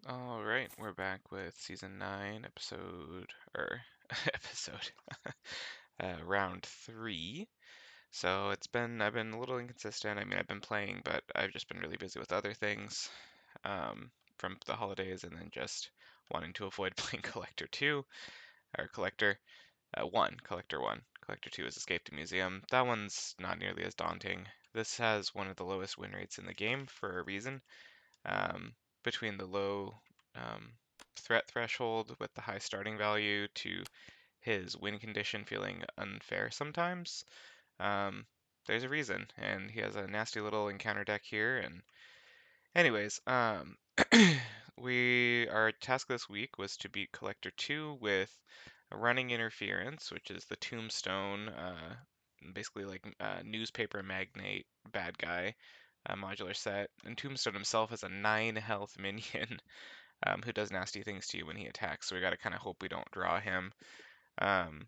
All right, we're back with season 9, episode, round 3. So I've been a little inconsistent. I mean, I've been playing, but I've just been really busy with other things from the holidays and then just wanting to avoid playing Collector 2, or Collector 1, Collector 1. Collector 2 is Escape to Museum. That one's not nearly as daunting. This has one of the lowest win rates in the game for a reason. um, between the low um, threat threshold with the high starting value to his win condition feeling unfair sometimes. Um, there's a reason, and he has a nasty little encounter deck here. And anyways, our task this week was to beat Collector 2 with a running interference, which is the Tombstone, basically like newspaper magnate bad guy modular set. And Tombstone himself is a 9 health minion who does nasty things to you when he attacks. So we got to kind of hope we don't draw him. Um,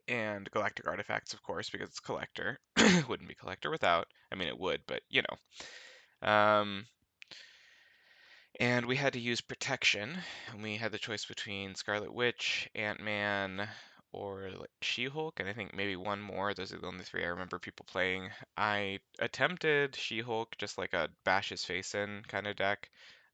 and Galactic Artifacts, of course, because it's Collector. Wouldn't be Collector without. I mean, it would, but you know. And we had to use Protection. And we had the choice between Scarlet Witch, Ant-Man, or like She-Hulk, and I think maybe one more. Those are the only three I remember people playing. I attempted She-Hulk, just like a bash his face in kind of deck,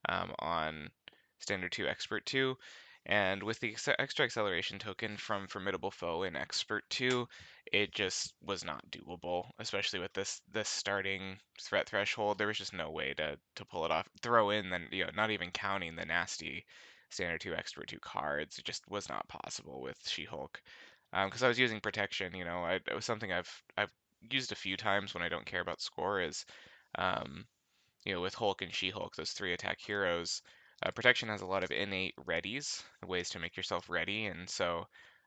on Standard 2, Expert 2. And with the extra acceleration token from Formidable Foe in Expert 2, it just was not doable, especially with this starting threat threshold. There was just no way to pull it off. Throw in then, not even counting the nasty Standard 2, Expert 2 cards. It just was not possible with She-Hulk. Because I was using protection, it was something I've used a few times when I don't care about score is um, with Hulk and She-Hulk, those 3 attack heroes, protection has a lot of innate readies, ways to make yourself ready, and so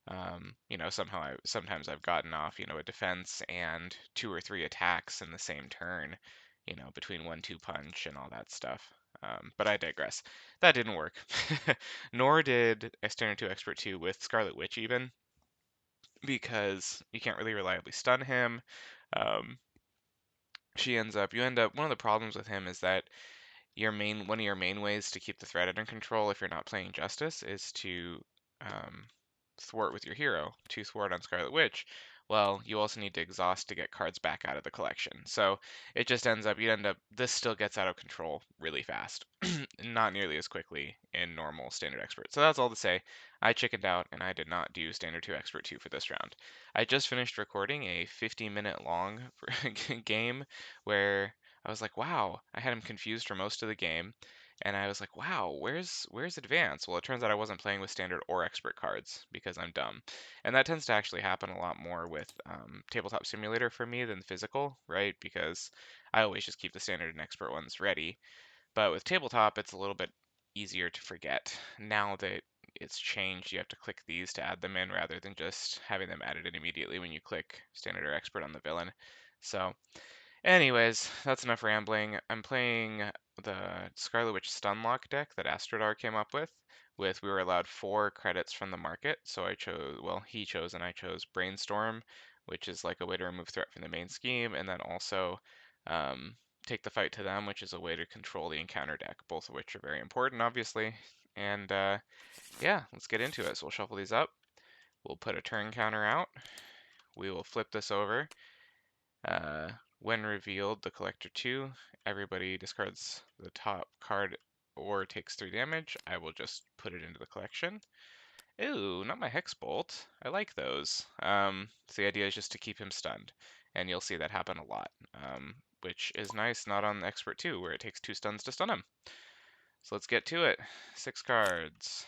sometimes I've gotten off, a defense and 2 or 3 attacks in the same turn, between 1-2 punch and all that stuff. But I digress. That didn't work. Nor did Standard 2 Expert 2 with Scarlet Witch even, because you can't really reliably stun him. Um, you end up, one of the problems with him is that one of your main ways to keep the threat under control if you're not playing Justice is to um, thwart with your hero. To thwart on Scarlet Witch, well, you also need to exhaust to get cards back out of the collection. So it just this still gets out of control really fast. Not nearly as quickly in normal Standard Expert. So that's all to say, I chickened out and I did not do Standard 2 Expert 2 for this round. I just finished recording a 50-minute long game where I was like, wow, I had him confused for most of the game. And I was like, wow, where's advanced? Well, it turns out I wasn't playing with standard or expert cards because I'm dumb. And that tends to actually happen a lot more with Tabletop Simulator for me than physical, right? Because I always just keep the standard and expert ones ready. But with tabletop, it's a little bit easier to forget. Now that it's changed, you have to click these to add them in rather than just having them added in immediately when you click standard or expert on the villain. So anyways, that's enough rambling. I'm playing the Scarlet Witch Stunlock deck that Astrodar came up with. We were allowed 4 credits from the market, so he chose and I chose Brainstorm, which is like a way to remove threat from the main scheme, and then also um, Take the Fight to Them, which is a way to control the encounter deck, both of which are very important, obviously. And yeah, let's get into it. So we'll shuffle these up. We'll put a turn counter out. We will flip this over. Uh, when revealed, the collector 2, everybody discards the top card or takes 3 damage. I will just put it into the collection. Ooh, not my Hex Bolt. I like those. So the idea is just to keep him stunned, and you'll see that happen a lot, which is nice, not on Expert 2, where it takes 2 stuns to stun him. So let's get to it. 6 cards.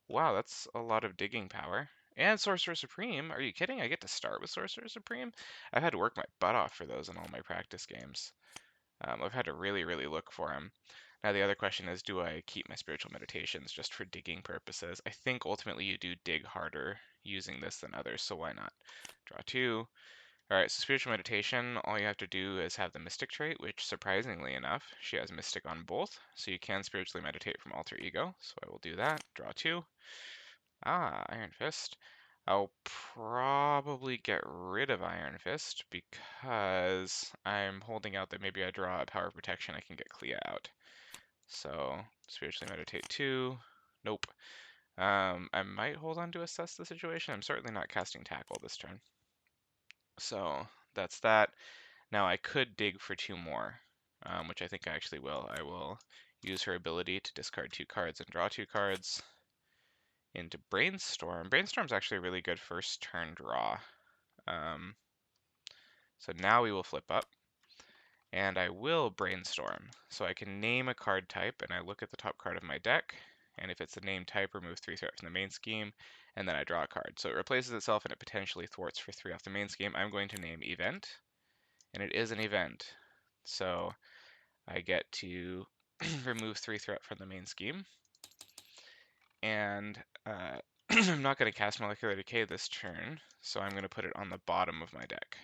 Wow, that's a lot of digging power. And Sorcerer Supreme. Are you kidding? I get to start with Sorcerer Supreme? I've had to work my butt off for those in all my practice games. I've had to really, really look for them. Now, the other question is, do I keep my Spiritual Meditations just for digging purposes? I think ultimately you do dig harder using this than others, so why not? Draw 2. Alright, so Spiritual Meditation, all you have to do is have the Mystic trait, which surprisingly enough, she has Mystic on both, so you can spiritually meditate from Alter Ego, so I will do that. Draw 2. Iron Fist. I'll probably get rid of Iron Fist because I'm holding out that maybe I draw a Power Protection, I can get Clea out. So spiritually meditate 2. Nope. I might hold on to assess the situation. I'm certainly not casting tackle this turn. So that's that. Now I could dig for 2 more, which I think I actually will. I will use her ability to discard 2 cards and draw 2 cards into Brainstorm. Brainstorm's actually a really good first turn draw. So now we will flip up, and I will Brainstorm. So I can name a card type, and I look at the top card of my deck, and if it's the name type, remove 3 threat from the main scheme, and then I draw a card. So it replaces itself, and it potentially thwarts for 3 off the main scheme. I'm going to name Event, and it is an event. So I get to remove 3 threat from the main scheme, and I'm not going to cast Molecular Decay this turn, so I'm going to put it on the bottom of my deck.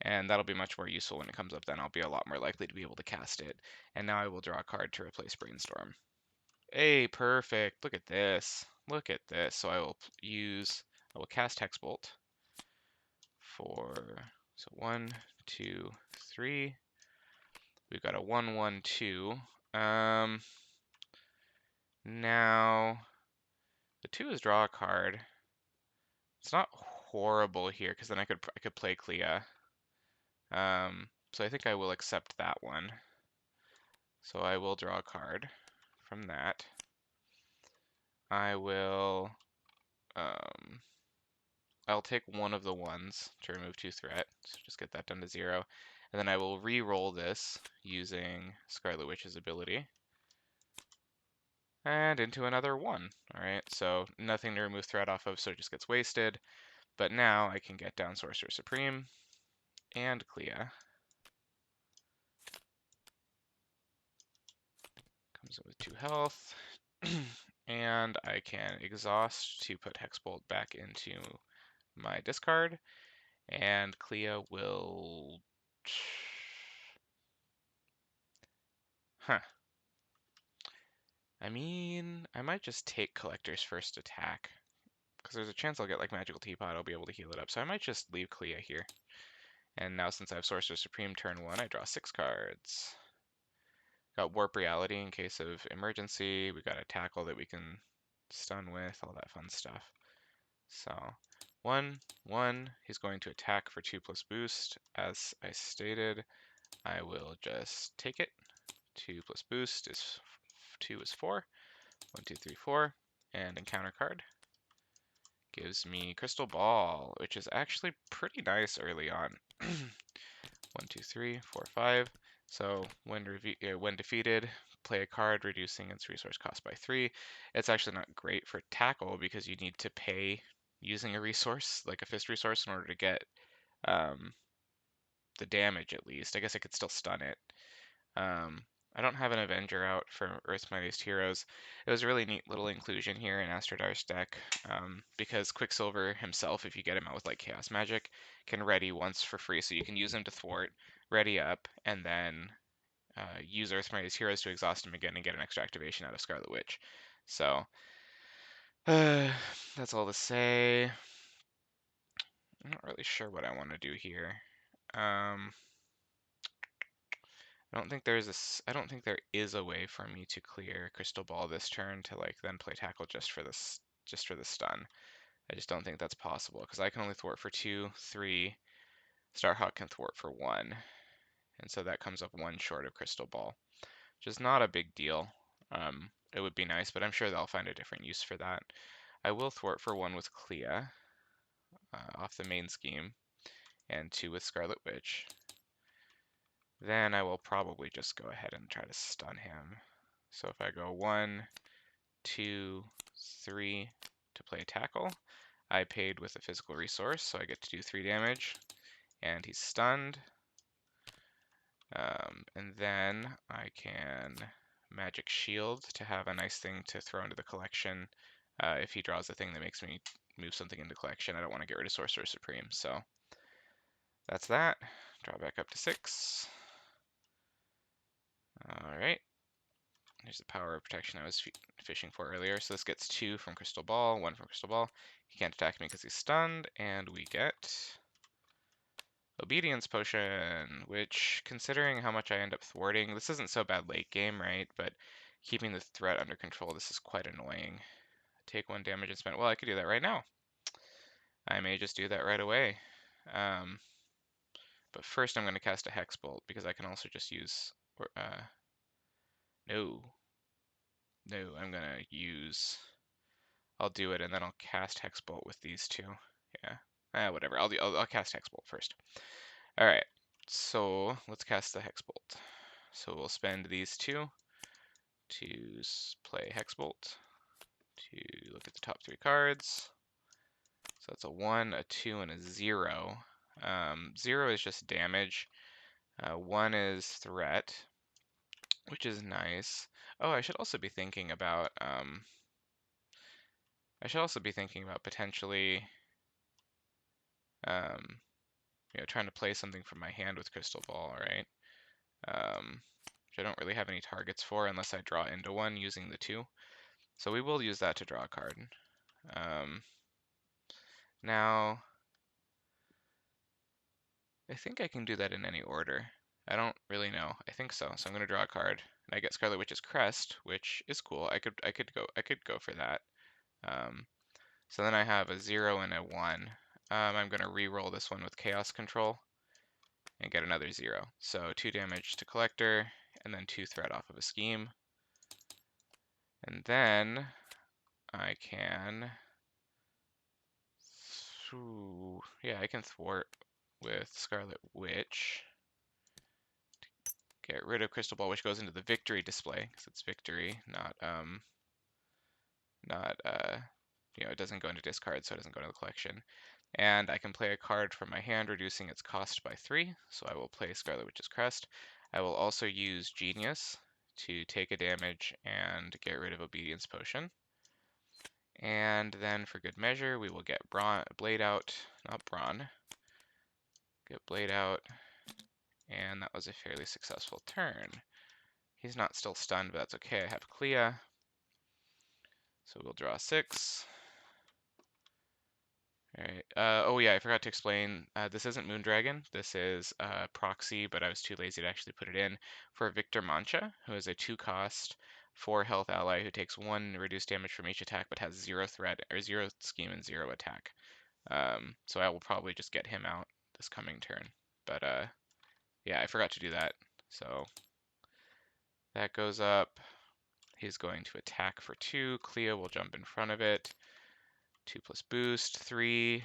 And that'll be much more useful when it comes up then. I'll be a lot more likely to be able to cast it. And now I will draw a card to replace Brainstorm. Hey, perfect. Look at this. Look at this. So I will cast Hexbolt for, so 1, 2, 3. We've got a 1, 1, 2. Now, the 2 is draw a card. It's not horrible here, because then I could play Clea. So I think I will accept that one. So I will draw a card from that. I will, I'll take one of the ones to remove 2 threat, so just get that down to 0. And then I will re-roll this using Scarlet Witch's ability. And into another 1. Alright, so nothing to remove threat off of, so it just gets wasted. But now I can get down Sorcerer Supreme and Clea. Comes in with 2 health. And I can exhaust to put Hexbolt back into my discard. And Clea will... Huh. I mean, I might just take Collector's First Attack, because there's a chance I'll get like Magical Teapot, I'll be able to heal it up. So I might just leave Clea here. And now since I have Sorcerer Supreme turn 1, I draw 6 cards. Got Warp Reality in case of emergency. We got a tackle that we can stun with, all that fun stuff. So 1, 1, he's going to attack for 2+ boost. As I stated, I will just take it. 2+ boost is 2 is 4. 1, 2, 3, 4. And encounter card gives me Crystal Ball, which is actually pretty nice early on. 1, 2, 3, 4, 5. So when defeated, play a card reducing its resource cost by 3. It's actually not great for tackle because you need to pay using a resource, like a fist resource, in order to get the damage at least. I guess I could still stun it. I don't have an Avenger out for Earth's Mightiest Heroes. It was a really neat little inclusion here in Astrodar's deck, because Quicksilver himself, if you get him out with like Chaos Magic, can ready once for free. So you can use him to thwart, ready up, and then use Earth's Mightiest Heroes to exhaust him again and get an extra activation out of Scarlet Witch. So that's all to say. I'm not really sure what I want to do here. I don't think there is a way for me to clear Crystal Ball this turn to like then play tackle just for the stun. I just don't think that's possible because I can only thwart for 2, 3. Starhawk can thwart for 1, and so that comes up 1 short of Crystal Ball, which is not a big deal. It would be nice, but I'm sure they'll find a different use for that. I will thwart for 1 with Clea off the main scheme, and 2 with Scarlet Witch. Then I will probably just go ahead and try to stun him. So if I go 1, 2, 3 to play tackle, I paid with a physical resource, so I get to do 3 damage, and he's stunned. And then I can Magic Shield to have a nice thing to throw into the collection if he draws a thing that makes me move something into collection. I don't want to get rid of Sorcerer Supreme, so that's that. Draw back up to 6. Alright. There's the power of protection I was fishing for earlier. So this gets 2 from Crystal Ball, 1 from Crystal Ball. He can't attack me because he's stunned, and we get Obedience Potion, which, considering how much I end up thwarting, this isn't so bad late game, right? But keeping the threat under control, this is quite annoying. Take 1 damage and spend. Well, I could do that right now. I may just do that right away. But first I'm going to cast a Hex Bolt because I can also just use. No. No, I'm going to use. I'll do it and then I'll cast Hex Bolt with these two. Yeah. Whatever. I'll cast Hex Bolt first. All right. So let's cast the Hex Bolt. So we'll spend these two to play Hex Bolt to look at the top 3 cards. So that's a 1, a 2, and a 0. 0 is just damage. 1 is threat, which is nice. Oh, I should also be thinking about potentially trying to play something from my hand with Crystal Ball, right? Which I don't really have any targets for unless I draw into one using the 2. So we will use that to draw a card. Now, I think I can do that in any order. I don't really know. I think so. So I'm going to draw a card, and I get Scarlet Witch's Crest, which is cool. I could go for that. So then I have a 0 and a 1. I'm going to re-roll this one with Chaos Control and get another 0. So 2 damage to Collector, and then 2 threat off of a Scheme. And then I can, I can thwart with Scarlet Witch. Get rid of Crystal Ball, which goes into the victory display, because it's victory, it doesn't go into discard, so it doesn't go into the collection. And I can play a card from my hand, reducing its cost by 3, so I will play Scarlet Witch's Crest. I will also use Genius to take a damage and get rid of Obedience Potion. And then for good measure, we will get Blade out, not Brawn. Get Blade out, and that was a fairly successful turn. He's not still stunned, but that's okay. I have Clea. So we'll draw 6. All right. Oh yeah, I forgot to explain. This isn't Moondragon. This is Proxy, but I was too lazy to actually put it in for Victor Mancha, who is a 2-cost, 4-health ally who takes 1 reduced damage from each attack, but has 0 threat or 0 scheme and 0 attack. So I will probably just get him out this coming turn. But yeah, I forgot to do that. So that goes up. He's going to attack for 2. Clea will jump in front of it. 2 plus boost, 3.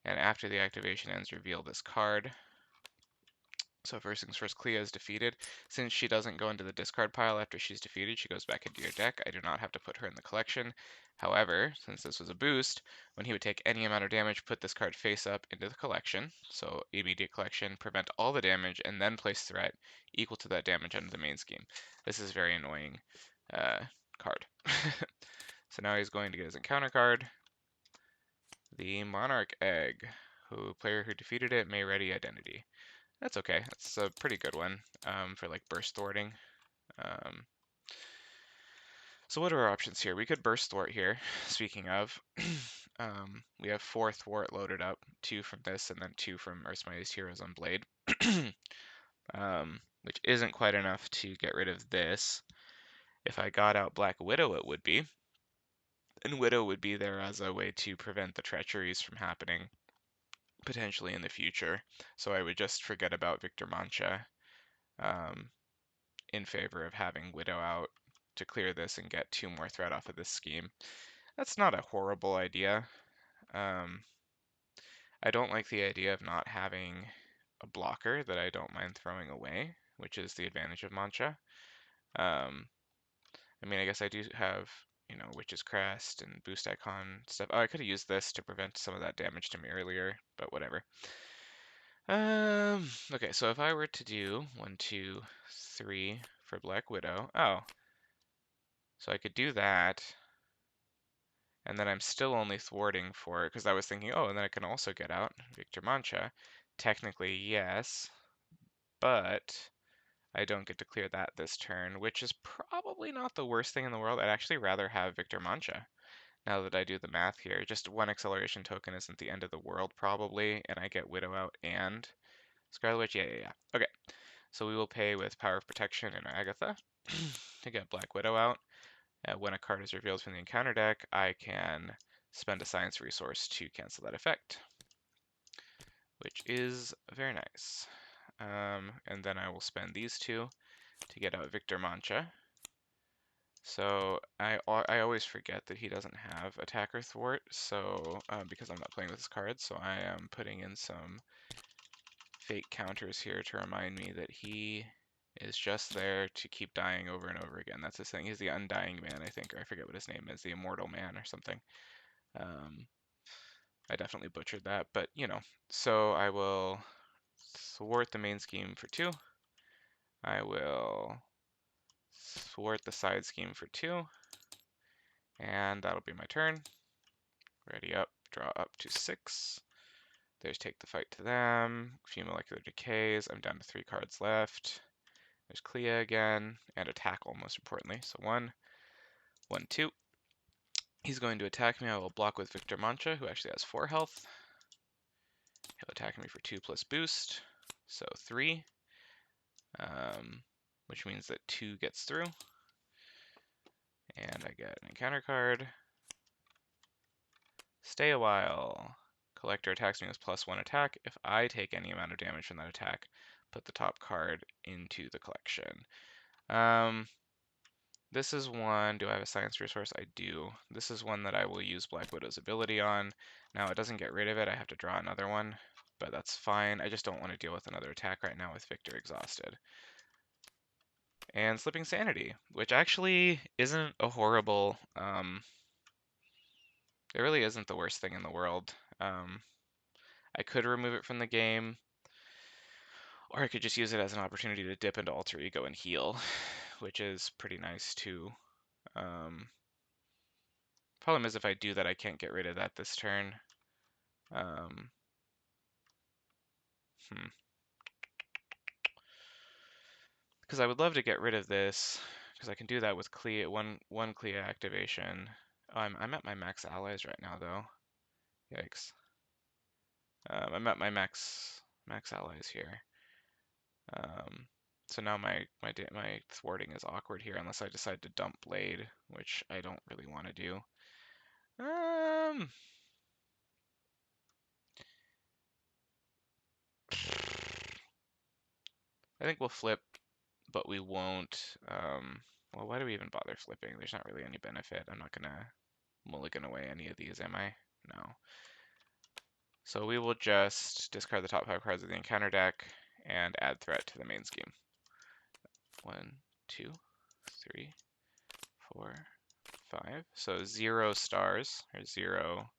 And after the activation ends, reveal this card. So first things first, Clea is defeated. Since she doesn't go into the discard pile after she's defeated, she goes back into your deck. I do not have to put her in the collection. However, since this was a boost, when he would take any amount of damage, put this card face up into the collection. So immediate collection, prevent all the damage, and then place threat equal to that damage under the main scheme. This is a very annoying card. So now he's going to get his encounter card. The Monarch Egg. Player who defeated it may ready identity. That's okay. That's a pretty good one for like burst thwarting. So what are our options here? We could burst thwart here. Speaking of, we have 4 thwart loaded up, 2 from this and then 2 from Earth's Mightiest Heroes on Blade, which isn't quite enough to get rid of this. If I got out Black Widow, it would be. And Widow would be there as a way to prevent the treacheries from happening potentially in the future. So I would just forget about Victor Mancha in favor of having Widow out to clear this and get 2 more threat off of this scheme. That's not a horrible idea. I don't like the idea of not having a blocker that I don't mind throwing away, which is the advantage of Mancha. I mean, I guess I do have, Witch's Crest and Boost Icon stuff. Oh, I could have used this to prevent some of that damage to me earlier, but whatever. Okay, so if I were to do 1, 2, 3 for Black Widow, so I could do that, and then I'm still only thwarting for, because I was thinking, and then I can also get out Victor Mancha. Technically, yes, but I don't get to clear that this turn, which is probably not the worst thing in the world. I'd actually rather have Victor Mancha. now that I do the math here. Just one acceleration token isn't the end of the world probably, and I get Widow out and Scarlet Witch. Yeah. Okay, so we will pay with Power of Protection and Agatha to get Black Widow out. When a card is revealed from the encounter deck, I can spend a science resource to cancel that effect, which is very nice. And then I will spend these two to get out Victor Mancha. So I always forget that he doesn't have attack or thwart, so because I'm not playing with his cards, so I am putting in some fake counters here to remind me that he is just there to keep dying over and over again. That's his thing. He's the Undying Man, I think, or I forget what his name is, the Immortal Man or something. I definitely butchered that, but you know. So I will thwart the main scheme for 2. I will thwart the side scheme for 2. And that'll be my turn. Ready up, draw up to 6. There's take the fight to them. A few molecular decays. I'm down to 3 cards left. There's Clea again, and a tackle most importantly. So 1, 1, 2. He's going to attack me. I will block with Victor Mancha, who actually has 4 health. He'll attack me for 2 plus boost, so 3. Which means that 2 gets through. And I get an encounter card. Stay a while. Collector attacks me with +1 attack. If I take any amount of damage from that attack, put the top card into the collection. This is one, do I have a science resource? I do. This is one that I will use Black Widow's ability on. Now it doesn't get rid of it, I have to draw another one, but that's fine. I just don't want to deal with another attack right now with Victor exhausted. And Slipping Sanity, which actually isn't a horrible, it really isn't the worst thing in the world. I could remove it from the game, or I could just use it as an opportunity to dip into Alter Ego and heal, which is pretty nice too. Problem is if I do that, I can't get rid of that this turn. Because I would love to get rid of this, because I can do that with Clea, one Clea activation. Oh, I'm at my max allies right now though. Yikes. I'm at my max allies here. So now my thwarting is awkward here unless I decide to dump Blade, which I don't really want to do. I think we'll flip, but we won't. Well, why do we even bother flipping? There's not really any benefit. I'm not gonna mulligan away any of these, am I? No. So we will just discard the top 5 cards of the encounter deck and add threat to the main scheme. 1, 2, 3, 4, 5. So 0 stars, or 0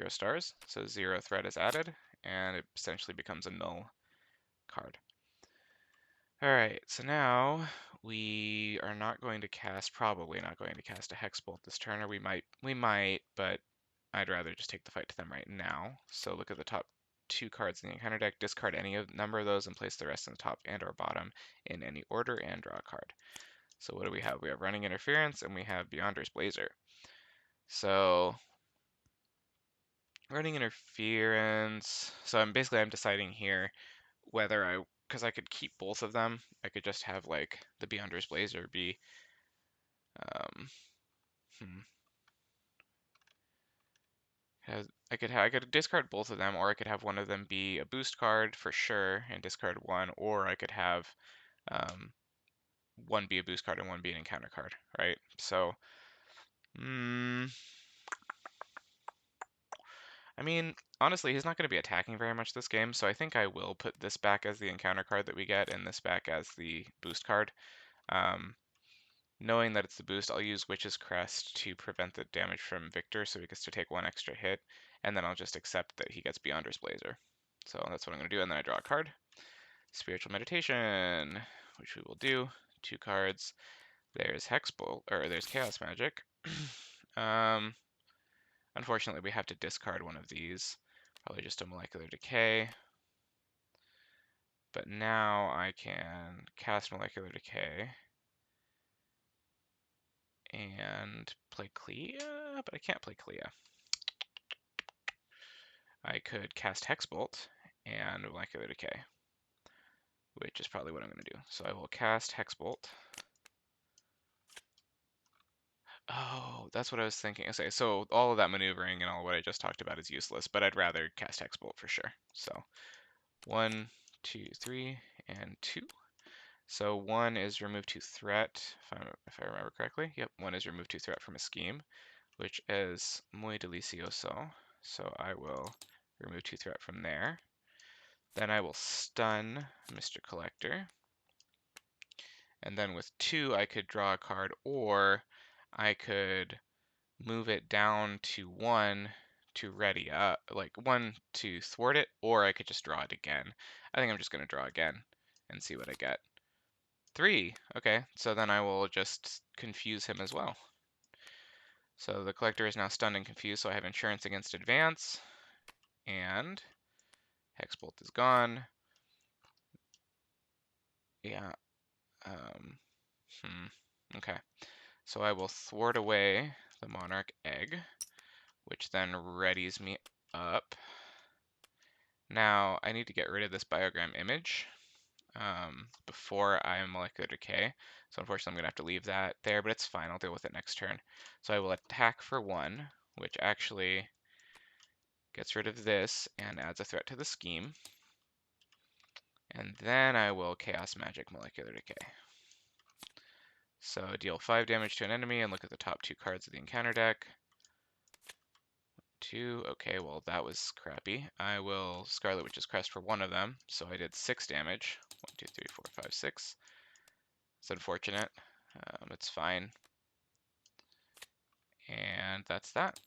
stars. So 0 threat is added, and it essentially becomes a null card. Alright, so now we are not going to cast, probably not going to cast a Hex Bolt this turn, or we might, but I'd rather just take the fight to them right now. So look at the top 2 cards in the encounter deck, discard any number of those and place the rest in the top and or bottom in any order and draw a card. So what do we have? We have Running Interference and we have Beyonder's Blazer. So Running Interference, so I'm deciding here whether because I could keep both of them. I could just have like the Beyonder's Blazer be I could discard both of them, or I could have one of them be a boost card for sure and discard one, or I could have one be a boost card and one be an encounter card, right? So, I mean, honestly, he's not going to be attacking very much this game, so I think I will put this back as the encounter card that we get and this back as the boost card. Knowing that it's the boost, I'll use Witch's Crest to prevent the damage from Victor so he gets to take 1 extra hit, and then I'll just accept that he gets Beyonder's Blazer. So that's what I'm going to do, and then I draw a card. Spiritual Meditation, which we will do. 2 cards. There's Hex Bolt, or there's Chaos Magic. Unfortunately, we have to discard one of these. Probably just a Molecular Decay. But now I can cast Molecular Decay and play Clea, but I can't play Clea. I could cast Hexbolt and Molecular Decay, which is probably what I'm going to do. So I will cast Hexbolt. Oh, that's what I was thinking. Okay, so all of that maneuvering and all what I just talked about is useless, but I'd rather cast Hexbolt for sure. So 1, 2, 3, and 2. So 1 is remove 2 threat, if I remember correctly. Yep, 1 is remove 2 threat from a scheme, which is muy delicioso. So I will remove 2 threat from there. Then I will stun Mr. Collector. And then with 2, I could draw a card, or I could move it down to 1 to ready up, like 1 to thwart it, or I could just draw it again. I think I'm just going to draw again and see what I get. 3, okay, so then I will just confuse him as well. So the collector is now stunned and confused, so I have insurance against advance, and Hexbolt is gone. Yeah, okay. So I will thwart away the Monarch Egg, which then readies me up. Now, I need to get rid of this Biogram image before I Molecular Decay. So unfortunately, I'm going to have to leave that there, but it's fine. I'll deal with it next turn. So I will attack for 1, which actually gets rid of this and adds a threat to the scheme. And then I will Chaos Magic Molecular Decay. So deal 5 damage to an enemy and look at the top 2 cards of the encounter deck. 2, okay, well that was crappy. I will Scarlet Witch's Crest for 1 of them, so I did 6 damage. 1, 2, 3, 4, 5, 6. It's unfortunate. It's fine. And that's that.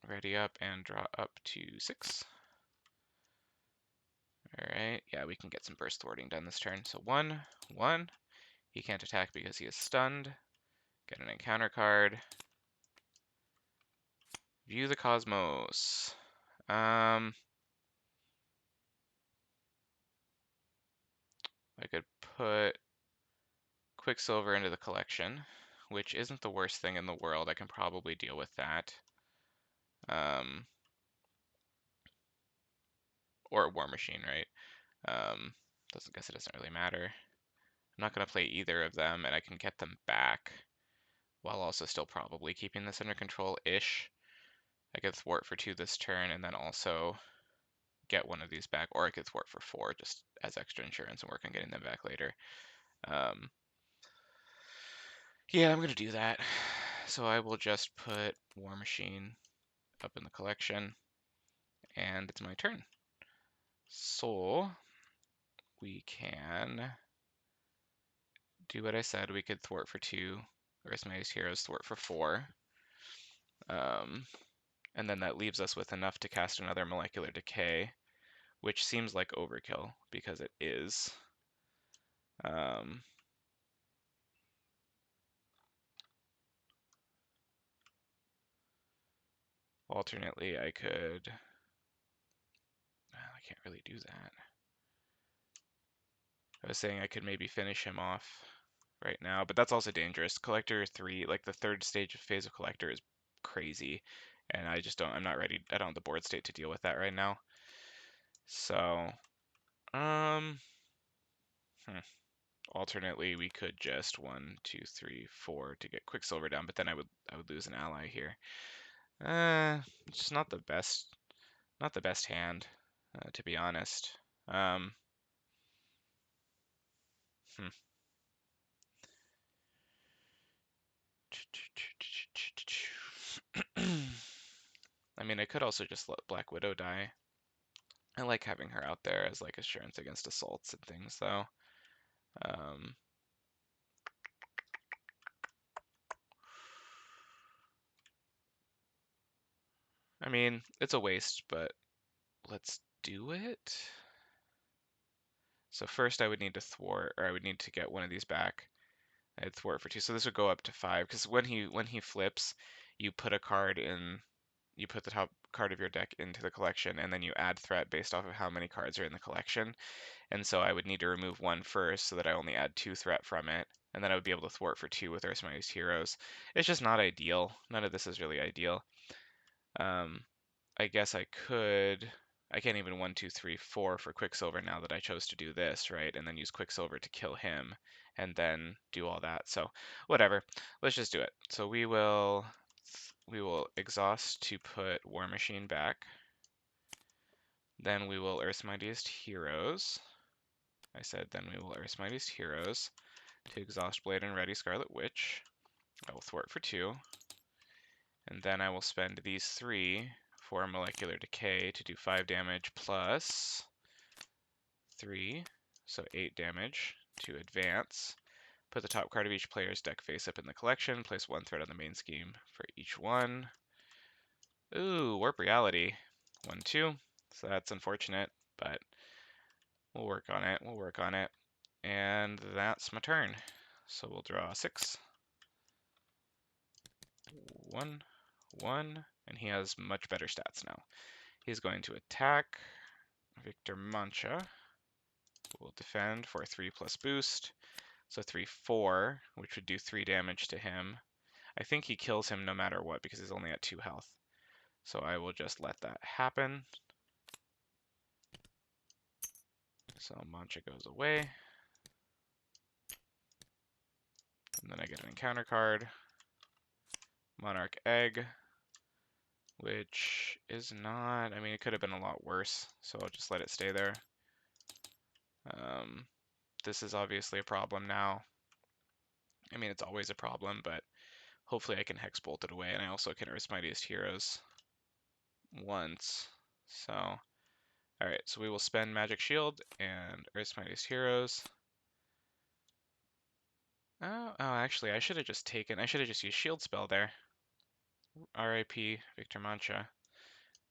Ready up and draw up to 6. Alright, yeah, we can get some burst thwarting done this turn. So 1, 1. He can't attack because he is stunned. Get an encounter card. View the Cosmos. I could put Quicksilver into the collection, which isn't the worst thing in the world. I can probably deal with that. Or a War Machine, right? Guess it doesn't really matter. I'm not going to play either of them, and I can get them back while also still probably keeping this under control-ish. I could thwart for 2 this turn, and then also get one of these back, or I could thwart for 4 just as extra insurance and work on getting them back later. Yeah, I'm going to do that. So I will just put War Machine up in the collection, and it's my turn. So we can do what I said. We could thwart for 2, Arithmetic Heroes thwart for 4. And then that leaves us with enough to cast another Molecular Decay, which seems like overkill, because it is. Alternately, I could... I can't really do that. I was saying I could maybe finish him off right now, but that's also dangerous. Collector 3, like the third stage phase of Collector is crazy, and I'm not ready, I don't have the board state to deal with that right now. So, alternately, we could just 1, 2, 3, 4 to get Quicksilver down, but then I would lose an ally here. It's just not the best hand, to be honest. I mean, I could also just let Black Widow die. I like having her out there as like assurance against assaults and things, though. I mean, it's a waste, but let's do it. So first I would need to thwart, or I would need to get one of these back. I'd thwart for 2, so this would go up to 5, because when he flips, you put a card in you put the top card of your deck into the collection, and then you add threat based off of how many cards are in the collection. And so I would need to remove one first so that I only add 2 threat from it, and then I would be able to thwart for 2 with Earth's Mightiest Heroes. It's just not ideal. None of this is really ideal. I guess I could. I can't even 1, 2, 3, 4 for Quicksilver now that I chose to do this, right? And then use Quicksilver to kill him, and then do all that. So whatever. Let's just do it. So we will exhaust to put War Machine back. Then we will Earth's Mightiest Heroes. I said then we will Earth's Mightiest Heroes to exhaust Blade and ready Scarlet Witch. I will thwart for 2. And then I will spend these 3 for Molecular Decay to do 5 damage plus 3, so 8 damage to advance. Put the top card of each player's deck face up in the collection. Place 1 threat on the main scheme for each one. Ooh, Warp Reality. 1, 2. So that's unfortunate, but we'll work on it. We'll work on it. And that's my turn. So we'll draw 6. 1, 1, and he has much better stats now. He's going to attack Victor Mancha. Will defend for 3 plus boost. So 3, 4, which would do 3 damage to him. I think he kills him no matter what because he's only at 2 health. So I will just let that happen. So Mancha goes away. And then I get an encounter card. Monarch Egg, which is not, I mean, it could have been a lot worse, so I'll just let it stay there. This is obviously a problem now. I mean, it's always a problem, but hopefully I can Hex Bolt it away, and I also can Earth's Mightiest Heroes once. So, alright, so we will spend Magic Shield and Earth's Mightiest Heroes. Oh, actually, I should have just used Shield Spell there. R.I.P. Victor Mancha.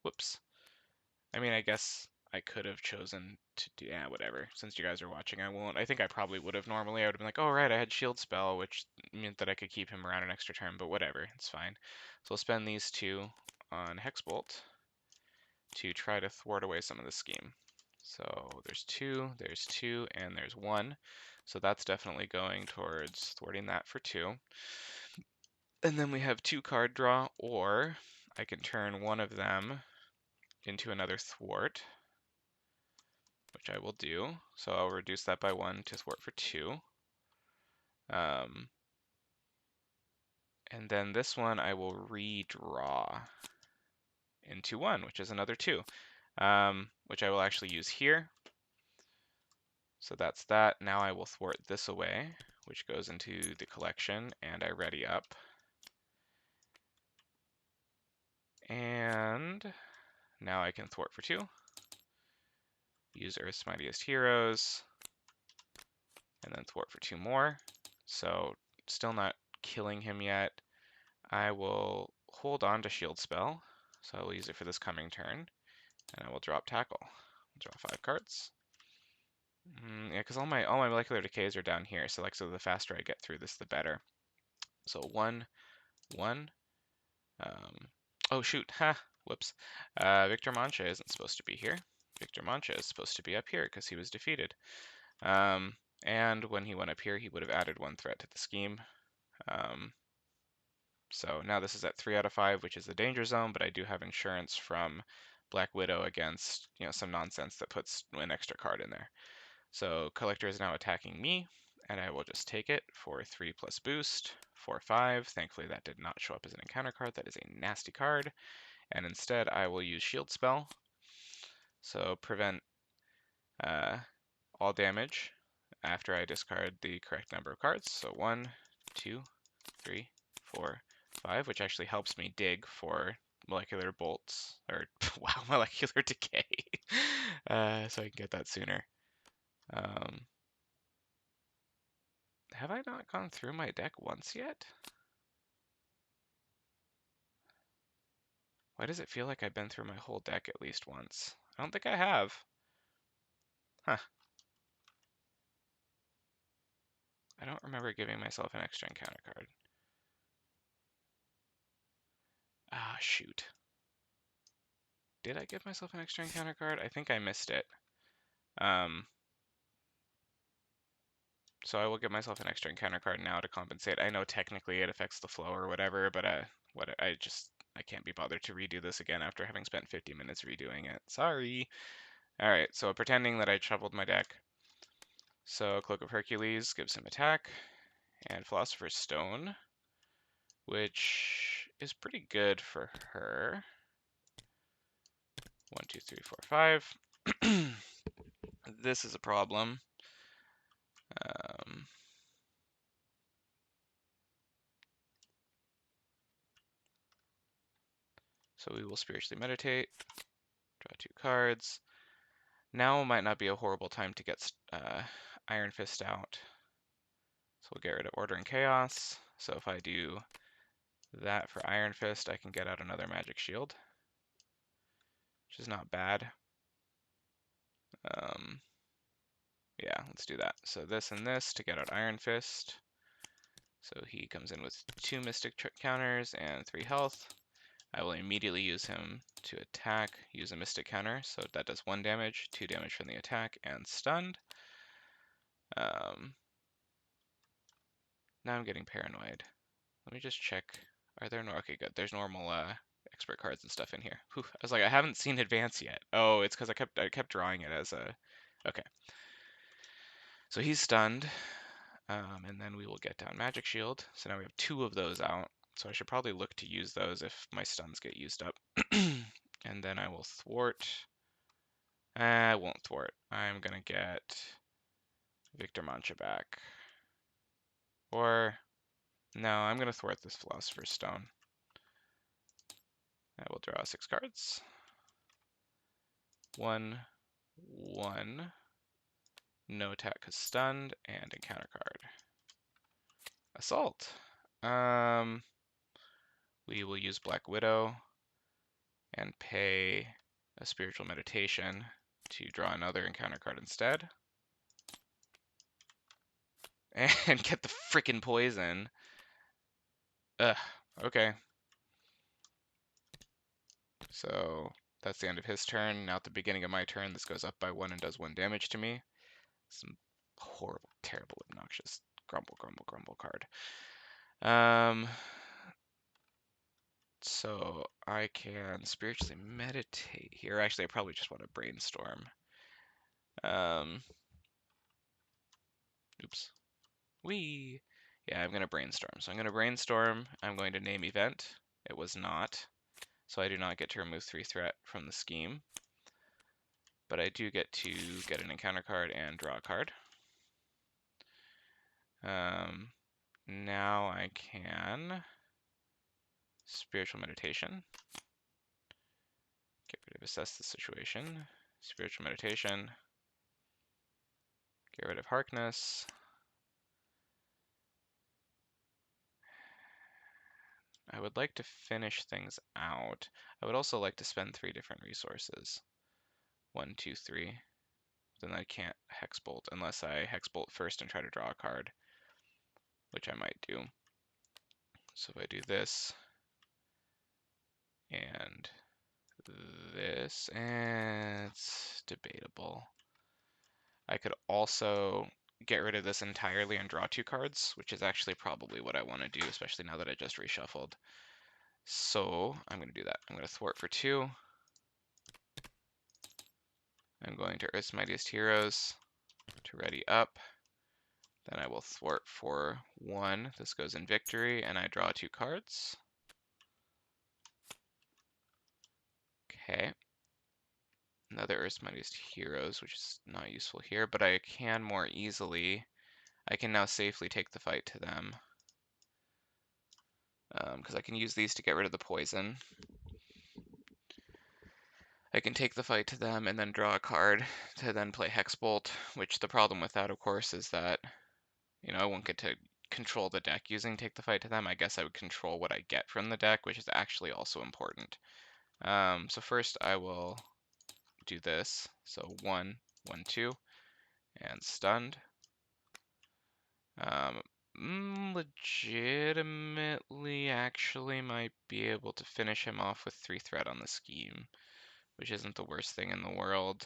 Whoops. I mean, I guess I could have chosen to do, yeah, whatever. Since you guys are watching, I won't. I think I probably would have normally. I would have been like, oh, right, I had Shield Spell, which meant that I could keep him around an extra turn, but whatever, it's fine. So we'll spend these 2 on Hexbolt to try to thwart away some of the scheme. So there's 2, and there's 1. So that's definitely going towards thwarting that for 2. And then we have 2 card draw, or I can turn one of them into another thwart, which I will do. So I'll reduce that by 1 to thwart for 2. And then this one I will redraw into 1, which is another 2, which I will actually use here. So that's that. Now I will thwart this away, which goes into the collection, and I ready up. And now I can thwart for 2. Use Earth's Mightiest Heroes, and then thwart for 2 more. So still not killing him yet. I will hold on to Shield Spell, so I will use it for this coming turn, and I will drop Tackle. Draw 5 cards. Yeah, because all my Molecular Decays are down here, so the faster I get through this, the better. So 1, 1. Oh shoot, ha, whoops. Victor Mancha isn't supposed to be here. Victor Mancha is supposed to be up here because he was defeated. And when he went up here, he would have added 1 threat to the scheme. So now this is at 3 out of 5, which is the danger zone, but I do have insurance from Black Widow against, some nonsense that puts an extra card in there. So Collector is now attacking me, and I will just take it for 3 plus boost, 4, 5. Thankfully that did not show up as an encounter card. That is a nasty card. And instead I will use Shield Spell. So prevent all damage after I discard the correct number of cards. So 1, 2, 3, 4, 5, which actually helps me dig for molecular bolts, or wow, molecular decay, so I can get that sooner. Have I not gone through my deck once yet? Why does it feel like I've been through my whole deck at least once? I don't think I have. Huh. I don't remember giving myself an extra encounter card. Ah, shoot. did I give myself an extra encounter card? I think I missed it. So I will give myself an extra encounter card now to compensate. I know technically it affects the flow or whatever, but I can't be bothered to redo this again after having spent 50 minutes redoing it. Sorry. All right, so pretending that I shuffled my deck. So Cloak of Hercules gives him attack, and Philosopher's Stone, which is pretty good for her. 1, 2, 3, 4, 5. This is a problem. So we will Spiritually Meditate, draw 2 cards. Now might not be a horrible time to get Iron Fist out. So we'll get rid of Order and Chaos. So if I do that for Iron Fist, I can get out another Magic Shield, which is not bad. Yeah, let's do that. So this and this to get out Iron Fist. So he comes in with 2 Mystic counters and 3 health. I will immediately use him to attack, use a Mystic counter, so that does 1 damage, 2 damage from the attack, and stunned. Now I'm getting paranoid. Let me just check. Are there no? Okay, good. There's normal expert cards and stuff in here. Whew. I was like, I haven't seen advance yet. Oh, it's because I kept drawing it as a. Okay. So he's stunned, and then we will get down Magic Shield. So now we have 2 of those out. So I should probably look to use those if my stuns get used up. And then I will thwart. I won't thwart. I'm gonna get Victor Mancha back. Or no, I'm gonna thwart this Philosopher's Stone. I will draw 6 cards. 1, 1. No attack because stunned, and encounter card. Assault. We will use Black Widow and pay a Spiritual Meditation to draw another encounter card instead. And get the frickin' poison. Ugh, okay. So that's the end of his turn. Now at the beginning of my turn, this goes up by 1 and does 1 damage to me. Some horrible, terrible, obnoxious grumble, grumble, grumble card. So I can Spiritually Meditate here. Actually, I probably just want to brainstorm. Oops. Wee. Yeah, I'm going to brainstorm. So I'm going to brainstorm. I'm going to name event. It was not. So I do not get to remove 3 threat from the scheme. But I do get to get an encounter card and draw a card. Now I can Spiritual Meditation. Get rid of Assess the Situation. Spiritual Meditation. Get rid of Harkness. I would like to finish things out. I would also like to spend 3 different resources. 1, 2, 3. Then I can't Hexbolt unless I Hexbolt first and try to draw a card, which I might do. So if I do this and this, and it's debatable. I could also get rid of this entirely and draw 2 cards, which is actually probably what I want to do, especially now that I just reshuffled. So I'm going to do that. I'm going to thwart for 2. I'm going to Earth's Mightiest Heroes to ready up. Then I will thwart for 1. This goes in victory, and I draw 2 cards. Okay. Another Earth's Mightiest Heroes, which is not useful here, but I can more easily. I can now safely take the fight to them. Because I can use these to get rid of the poison. I can take the fight to them and then draw a card to then play Hexbolt, which the problem with that, of course, is that, I won't get to control the deck using Take the Fight to them. I guess I would control what I get from the deck, which is actually also important. So first I will do this. So 1, 1, 2, and stunned. Legitimately actually might be able to finish him off with 3 threat on the scheme, which isn't the worst thing in the world,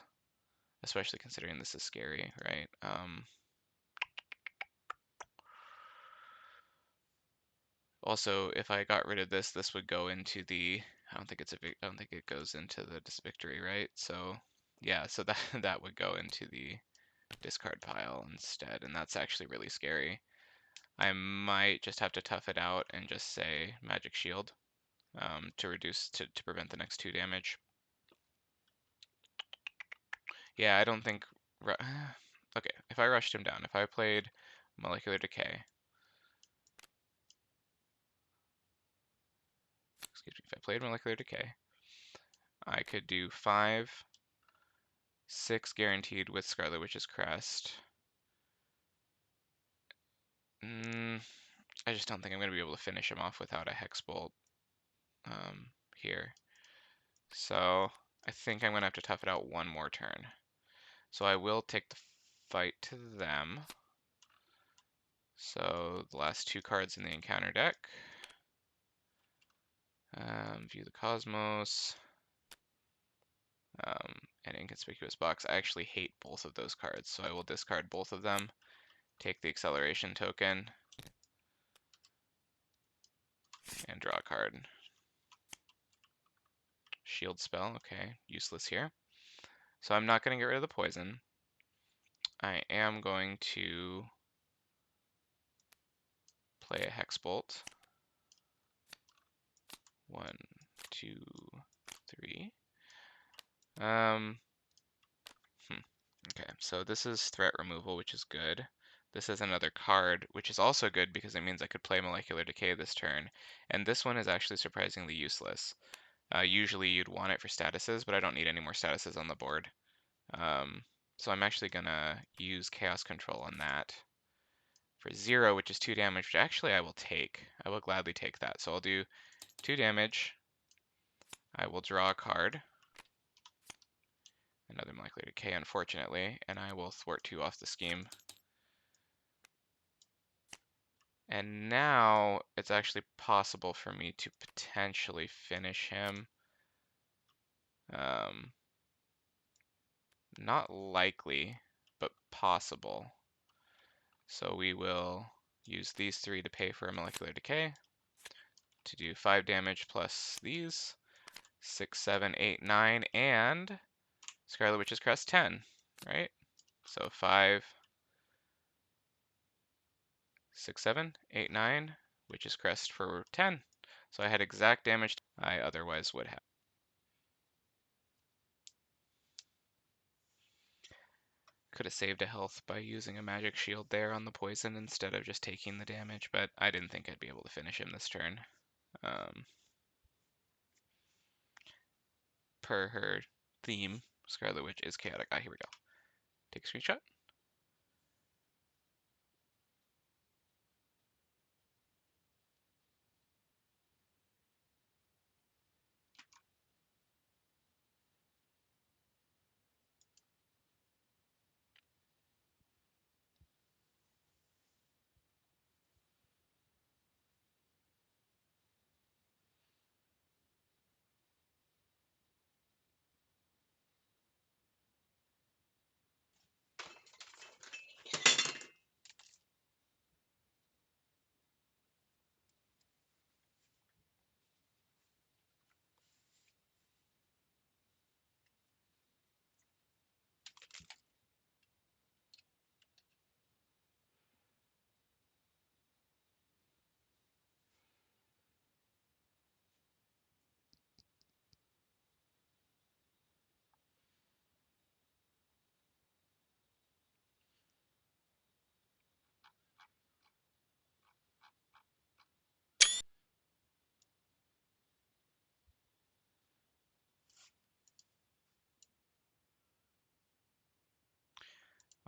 especially considering this is scary, right? Also, if I got rid of this, this would go into the, I don't think it goes into the victory, right? So yeah, so that that would go into the discard pile instead, and that's actually really scary. I might just have to tough it out and just say Magic Shield to reduce to prevent the next 2 damage. Yeah, I don't think. Okay, if I rushed him down, if I played Molecular Decay, excuse me, if I played Molecular Decay, I could do 5, 6 guaranteed with Scarlet Witch's Crest. I just don't think I'm going to be able to finish him off without a Hex Bolt here. So I think I'm going to have to tough it out one more turn. So I will take the fight to them. So the last 2 cards in the encounter deck. View the Cosmos. An Inconspicuous Box. I actually hate both of those cards, so I will discard both of them. Take the Acceleration token. And draw a card. Shield spell, okay, useless here. So I'm not going to get rid of the poison. I am going to play a Hex Bolt. 1, 2, 3. Okay, so this is threat removal, which is good. This is another card, which is also good because it means I could play Molecular Decay this turn. And this one is actually surprisingly useless. Usually you'd want it for statuses, but I don't need any more statuses on the board. So I'm actually going to use Chaos Control on that for 0, which is 2 damage, which actually I will take. I will gladly take that. So I'll do 2 damage. I will draw a card. Another Molecular Decay, unfortunately, and I will thwart 2 off the scheme. And now it's actually possible for me to potentially finish him. Not likely, but possible. So we will use these 3 to pay for a Molecular Decay to do 5 damage plus these. 6, 7, 8, 9, and Scarlet Witch's Crest 10, right? So 5, 6, 7, 8, 9, Witch's Crest for 10. So I had exact damage I otherwise would have. Could have saved a health by using a Magic Shield there on the poison instead of just taking the damage, but I didn't think I'd be able to finish him this turn. Per her theme, Scarlet Witch is chaotic. Here we go. Take a screenshot.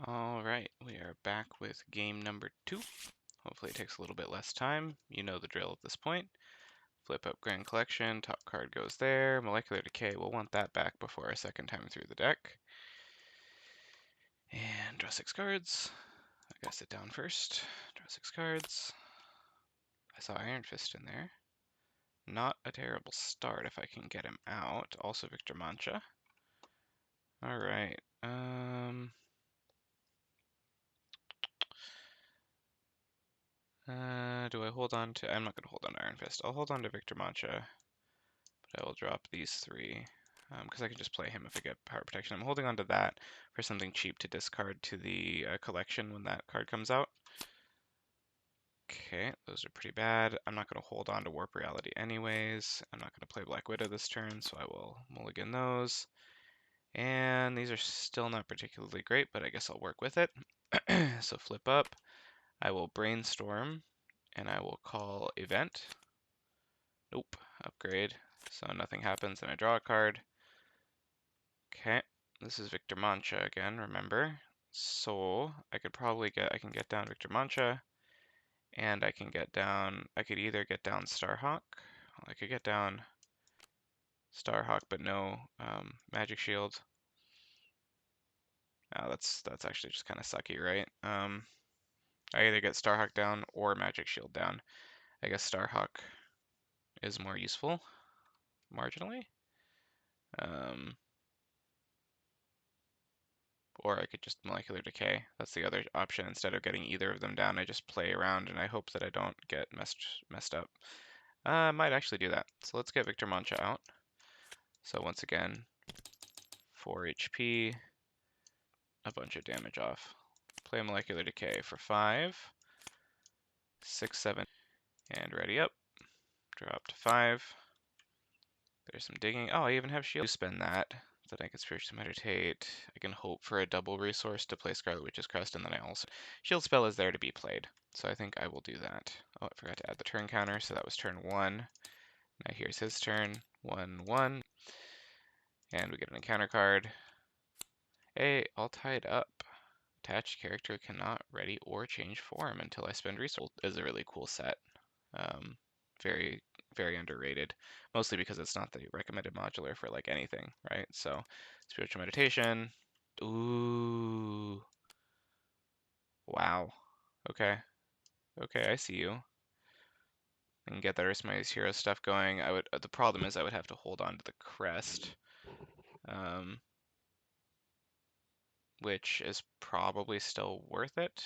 All right, we are back with game number 2. Hopefully it takes a little bit less time. You know the drill at this point. Flip up Grand Collection, top card goes there. Molecular Decay, we'll want that back before our second time through the deck. And draw 6 cards. I gotta sit down first. Draw 6 cards. I saw Iron Fist in there. Not a terrible start if I can get him out. Also Victor Mancha. All right. Do I hold on to? I'm not gonna hold on to Iron Fist. I'll hold on to Victor Mancha, but I will drop these three because I can just play him if I get power protection. I'm holding on to that for something cheap to discard to the collection when that card comes out. Okay, those are pretty bad. I'm not going to hold on to Warp Reality anyways. I'm not going to play Black Widow this turn, so I will mulligan those. And these are still not particularly great, but I guess I'll work with it. So flip up. I will Brainstorm, and I will call Event. Nope, upgrade. So nothing happens, and I draw a card. Okay, this is Victor Mancha again, remember? So I can get down Victor Mancha. And I can get down, I could either get down Starhawk, I could get down Starhawk but no Magic Shield. That's actually just kind of sucky, right? I either get Starhawk down or Magic Shield down. I guess Starhawk is more useful, marginally. Or I could just Molecular Decay. That's the other option. Instead of getting either of them down, I just play around and I hope that I don't get messed up. I might actually do that. So let's get Victor Mancha out. So once again, 4 HP, a bunch of damage off. Play Molecular Decay for 5, 6, 7, and ready up. Drop to 5. There's some digging. Oh, I even have shield. Spend that. Then I can Spiritually Meditate. I can hope for a double resource to play Scarlet Witch's Crest, and then I also... Shield spell is there to be played, so I think I will do that. Oh, I forgot to add the turn counter, so that was turn 1. Now here's his turn. 1, 1. And we get an encounter card. Hey, all tied up. Attached character cannot ready or change form until I spend resource. Is a really cool set. Very, very underrated. Mostly because it's not the recommended modular for like anything, right? So, Spiritual Meditation. Ooh. Wow. Okay. Okay, I see you. I can get the rest of my hero stuff going. I would. The problem is I would have to hold on to the crest, which is probably still worth it.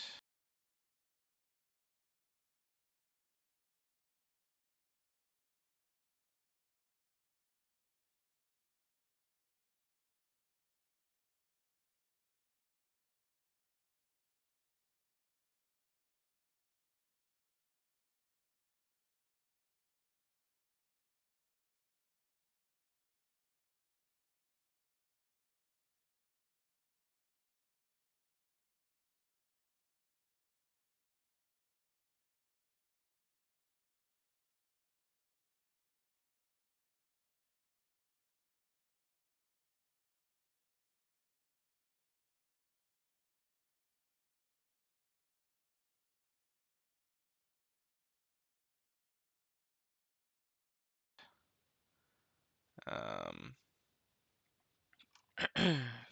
Um,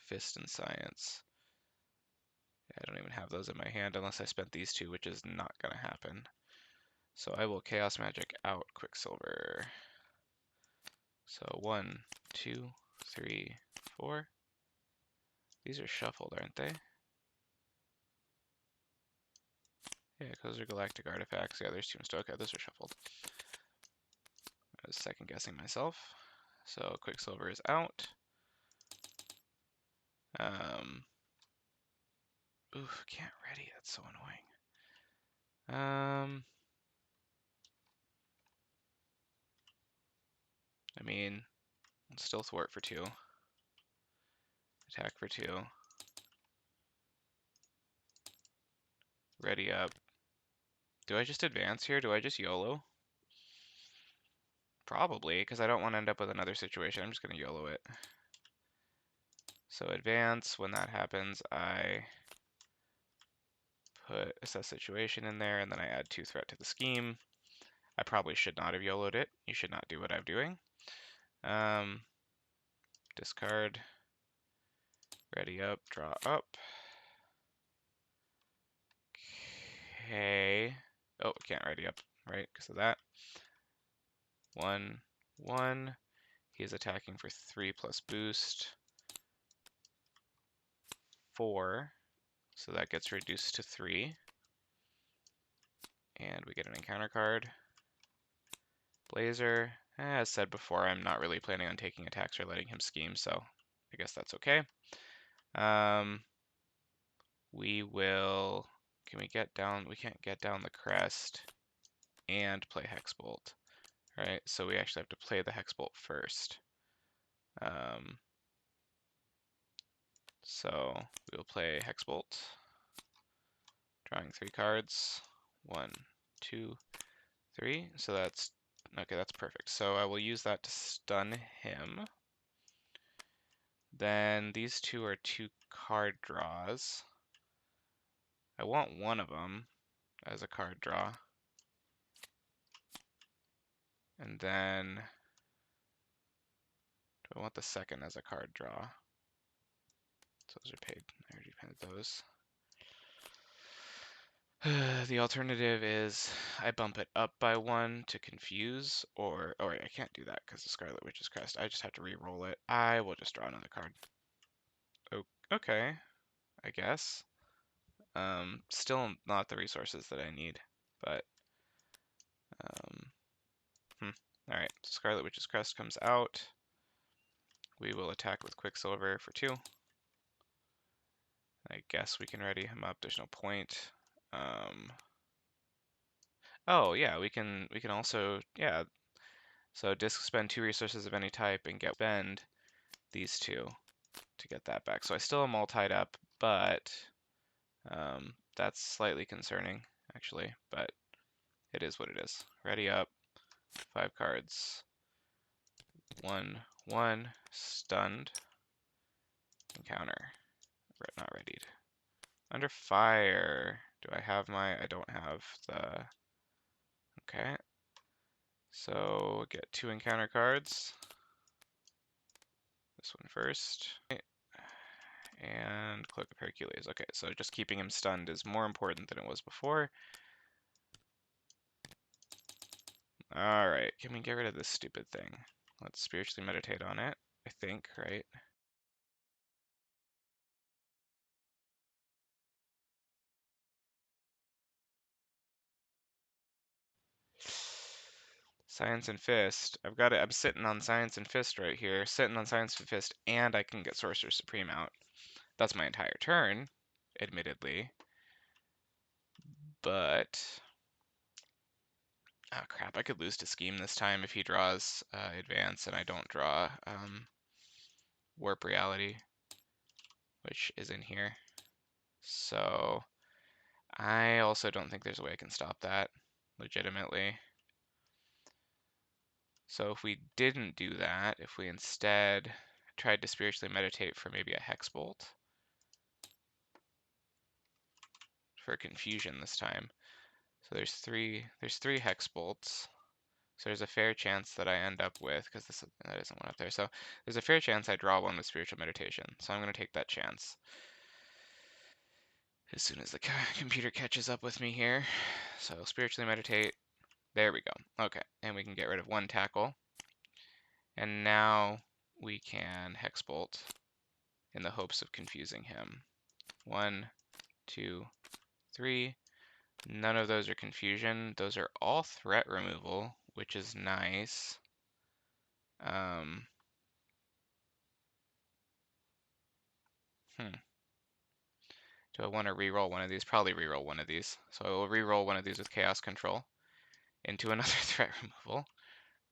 Fist and Science. I don't even have those in my hand unless I spent these two, which is not going to happen. So I will Chaos Magic out Quicksilver. So 1, 2, 3, 4. These are shuffled, aren't they? Yeah, those are Galactic Artifacts. Yeah, there's Tombstone. Okay, those are shuffled. I was second guessing myself. So Quicksilver is out. Oof, can't ready. That's so annoying. I mean, still thwart for 2. Attack for 2. Ready up. Do I just advance here? Do I just YOLO? Probably, because I don't want to end up with another situation. I'm just going to YOLO it. So advance, when that happens, I put assess situation in there, and then I add 2 threat to the scheme. I probably should not have YOLO'd it. You should not do what I'm doing. Discard. Ready up, draw up. Okay. Oh, can't ready up, right, because of that. 1, 1. He is attacking for 3 plus boost. 4, so that gets reduced to 3. And we get an encounter card. Blazer. As said before, I'm not really planning on taking attacks or letting him scheme, so I guess that's okay. We will... Can we get down? We can't get down the crest and play Hexbolt. Right, so we actually have to play the Hexbolt first. So we'll play Hexbolt, drawing 3 cards. 1, 2, 3. So that's okay. That's perfect. So I will use that to stun him. Then these 2 are 2 card draws. I want one of them as a card draw, and then do I want the second as a card draw? So those are paid. I already paid those. The alternative is I bump it up by 1 to confuse, or wait, I can't do that because the Scarlet Witch's Crest. I just have to re-roll it. I will just draw another card. Oh, okay, I guess. Still not the resources that I need, but all right. Scarlet Witch's Crest comes out. We will attack with Quicksilver for 2. I guess we can ready him up. There's no point. Oh yeah, we can also, yeah. So disc spend 2 resources of any type and get spend these 2 to get that back. So I still am all tied up, but that's slightly concerning actually, but it is what it is. Ready up, 5 cards. 1, 1, stunned, encounter, not readied. Under fire, do I have I don't have the, okay. So get 2 encounter cards. This one first. And Cloak of Hercules. Okay, so just keeping him stunned is more important than it was before. Alright, can we get rid of this stupid thing? Let's spiritually meditate on it, I think, right? Science and Fist. I've got it. I'm sitting on Science and Fist right here. Sitting on Science and Fist, and I can get Sorcerer Supreme out. That's my entire turn, admittedly. But... oh crap, I could lose to Scheme this time if he draws Advance and I don't draw Warp Reality, which is in here. So I also don't think there's a way I can stop that legitimately. So if we didn't do that, if we instead tried to spiritually meditate for maybe a Hexbolt for confusion this time. So there's three Hexbolts. So there's a fair chance that I end up with, because that isn't one up there. So there's a fair chance I draw one with spiritual meditation. So I'm going to take that chance. As soon as the computer catches up with me here. So spiritually meditate. There we go. Okay, and we can get rid of 1 tackle. And now we can Hexbolt in the hopes of confusing him. 1, 2, 3. None of those are confusion. Those are all threat removal, which is nice. Do I want to reroll one of these? Probably reroll one of these. So I will reroll one of these with Chaos Control into another threat removal.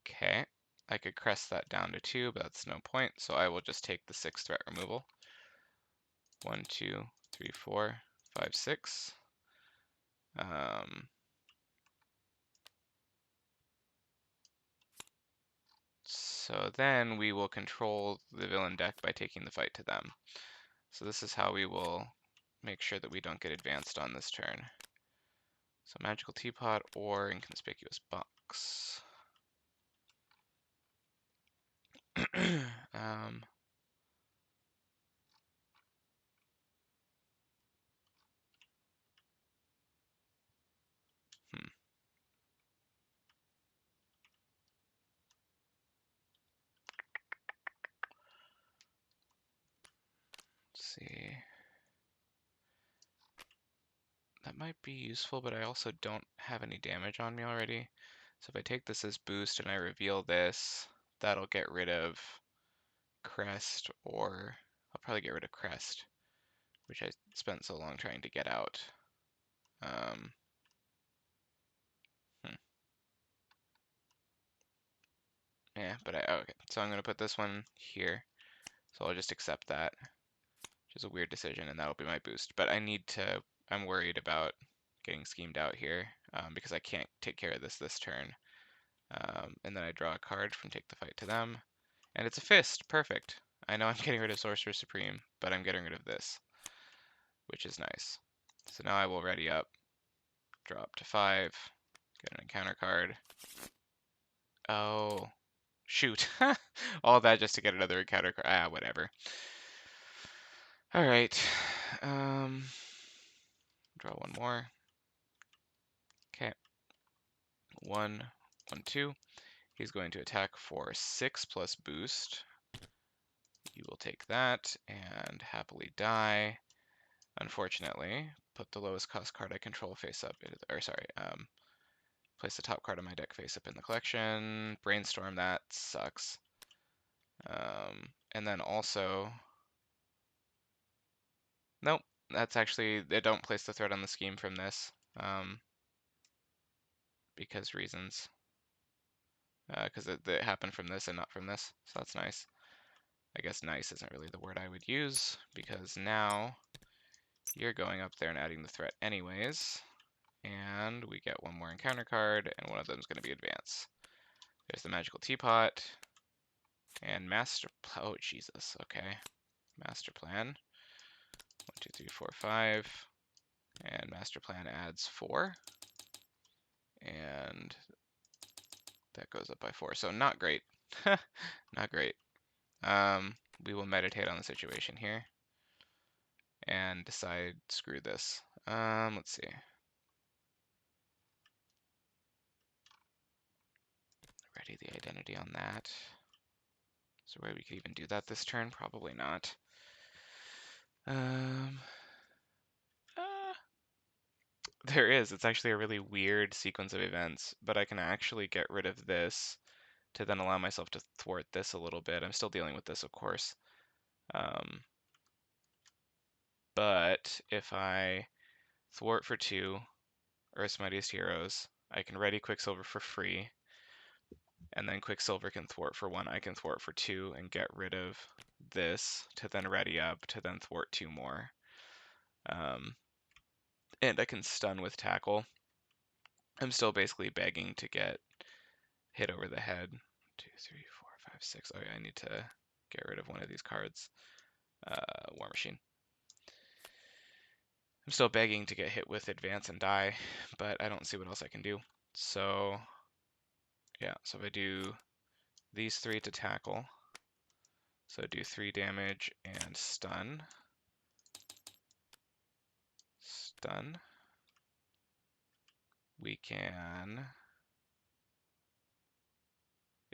Okay. I could crest that down to 2, but that's no point. So I will just take the 6 threat removal. 1, 2, 3, 4, 5, 6. So then we will control the villain deck by taking the fight to them. So this is how we will make sure that we don't get advanced on this turn. So Magical Teapot or Inconspicuous Box. Let's see. might be useful, but I also don't have any damage on me already. So if I take this as boost and I reveal this, that'll get rid of Crest, or I'll probably get rid of Crest, which I spent so long trying to get out. Um, Yeah, but okay. So I'm going to put this one here. So I'll just accept that, which is a weird decision, and that'll be my boost. But I'm worried about getting schemed out here because I can't take care of this turn. And then I draw a card from Take the Fight to them. And it's a fist. Perfect. I know I'm getting rid of Sorcerer Supreme, but I'm getting rid of this, which is nice. So now I will ready up, drop to 5, get an encounter card. Oh, shoot. All that just to get another encounter card. Ah, whatever. All right. Draw one more. Okay. 1, 1, 2. He's going to attack for 6 plus boost. You will take that and happily die. Unfortunately, put the lowest cost card I control face up. Place the top card of my deck face up in the collection. Brainstorm, that sucks. And then also, nope, that's actually, they don't place the threat on the scheme from this. Because reasons. Because it happened from this and not from this, so that's nice. I guess nice isn't really the word I would use, because now you're going up there and adding the threat anyways, and we get one more encounter card, and one of them is going to be advance. There's the Magical Teapot, and oh Jesus, okay. Master Plan, 1, 2, 3, 4, 5, and Master Plan adds 4, and that goes up by 4, so not great. Not great. We will meditate on the situation here and decide, screw this. Let's see. Ready the identity on that. Is there a way we could even do that this turn? Probably not. There is. It's actually a really weird sequence of events, but I can actually get rid of this to then allow myself to thwart this a little bit. I'm still dealing with this, of course. But if I thwart for 2, Earth's Mightiest Heroes, I can ready Quicksilver for free, and then Quicksilver can thwart for 1, I can thwart for 2, and get rid of this to then ready up to then thwart 2 more. And I can stun with Tackle. I'm still basically begging to get hit over the head. 2, 3, 4, 5, 6. Oh yeah, I need to get rid of one of these cards. War Machine. I'm still begging to get hit with advance and die, but I don't see what else I can do. So yeah, so if I do these 3 to tackle, so do 3 damage and stun. Stun. We can,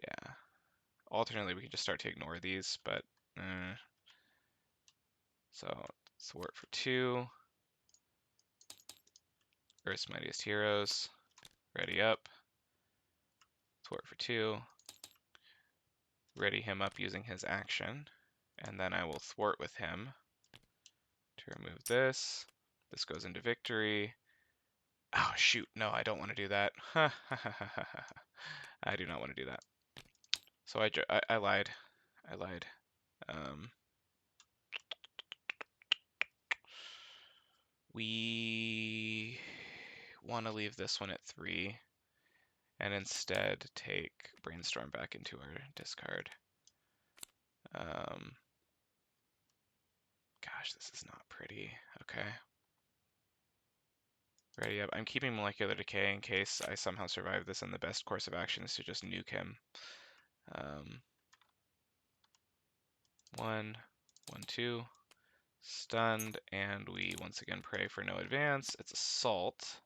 yeah. Alternately, we can just start to ignore these, but so thwart for 2. Earth's Mightiest Heroes. Ready up. Thwart for 2. Ready him up using his action. And then I will thwart with him to remove this. This goes into victory. Oh, shoot. No, I don't want to do that. I do not want to do that. So I lied. I lied. We want to leave this one at 3 and instead take Brainstorm back into our discard. Gosh, this is not pretty. Okay. Ready up. I'm keeping Molecular Decay in case I somehow survive this, and the best course of action is to just nuke him. 1, 1, 2. Stunned, and we once again pray for no advance. It's Assault,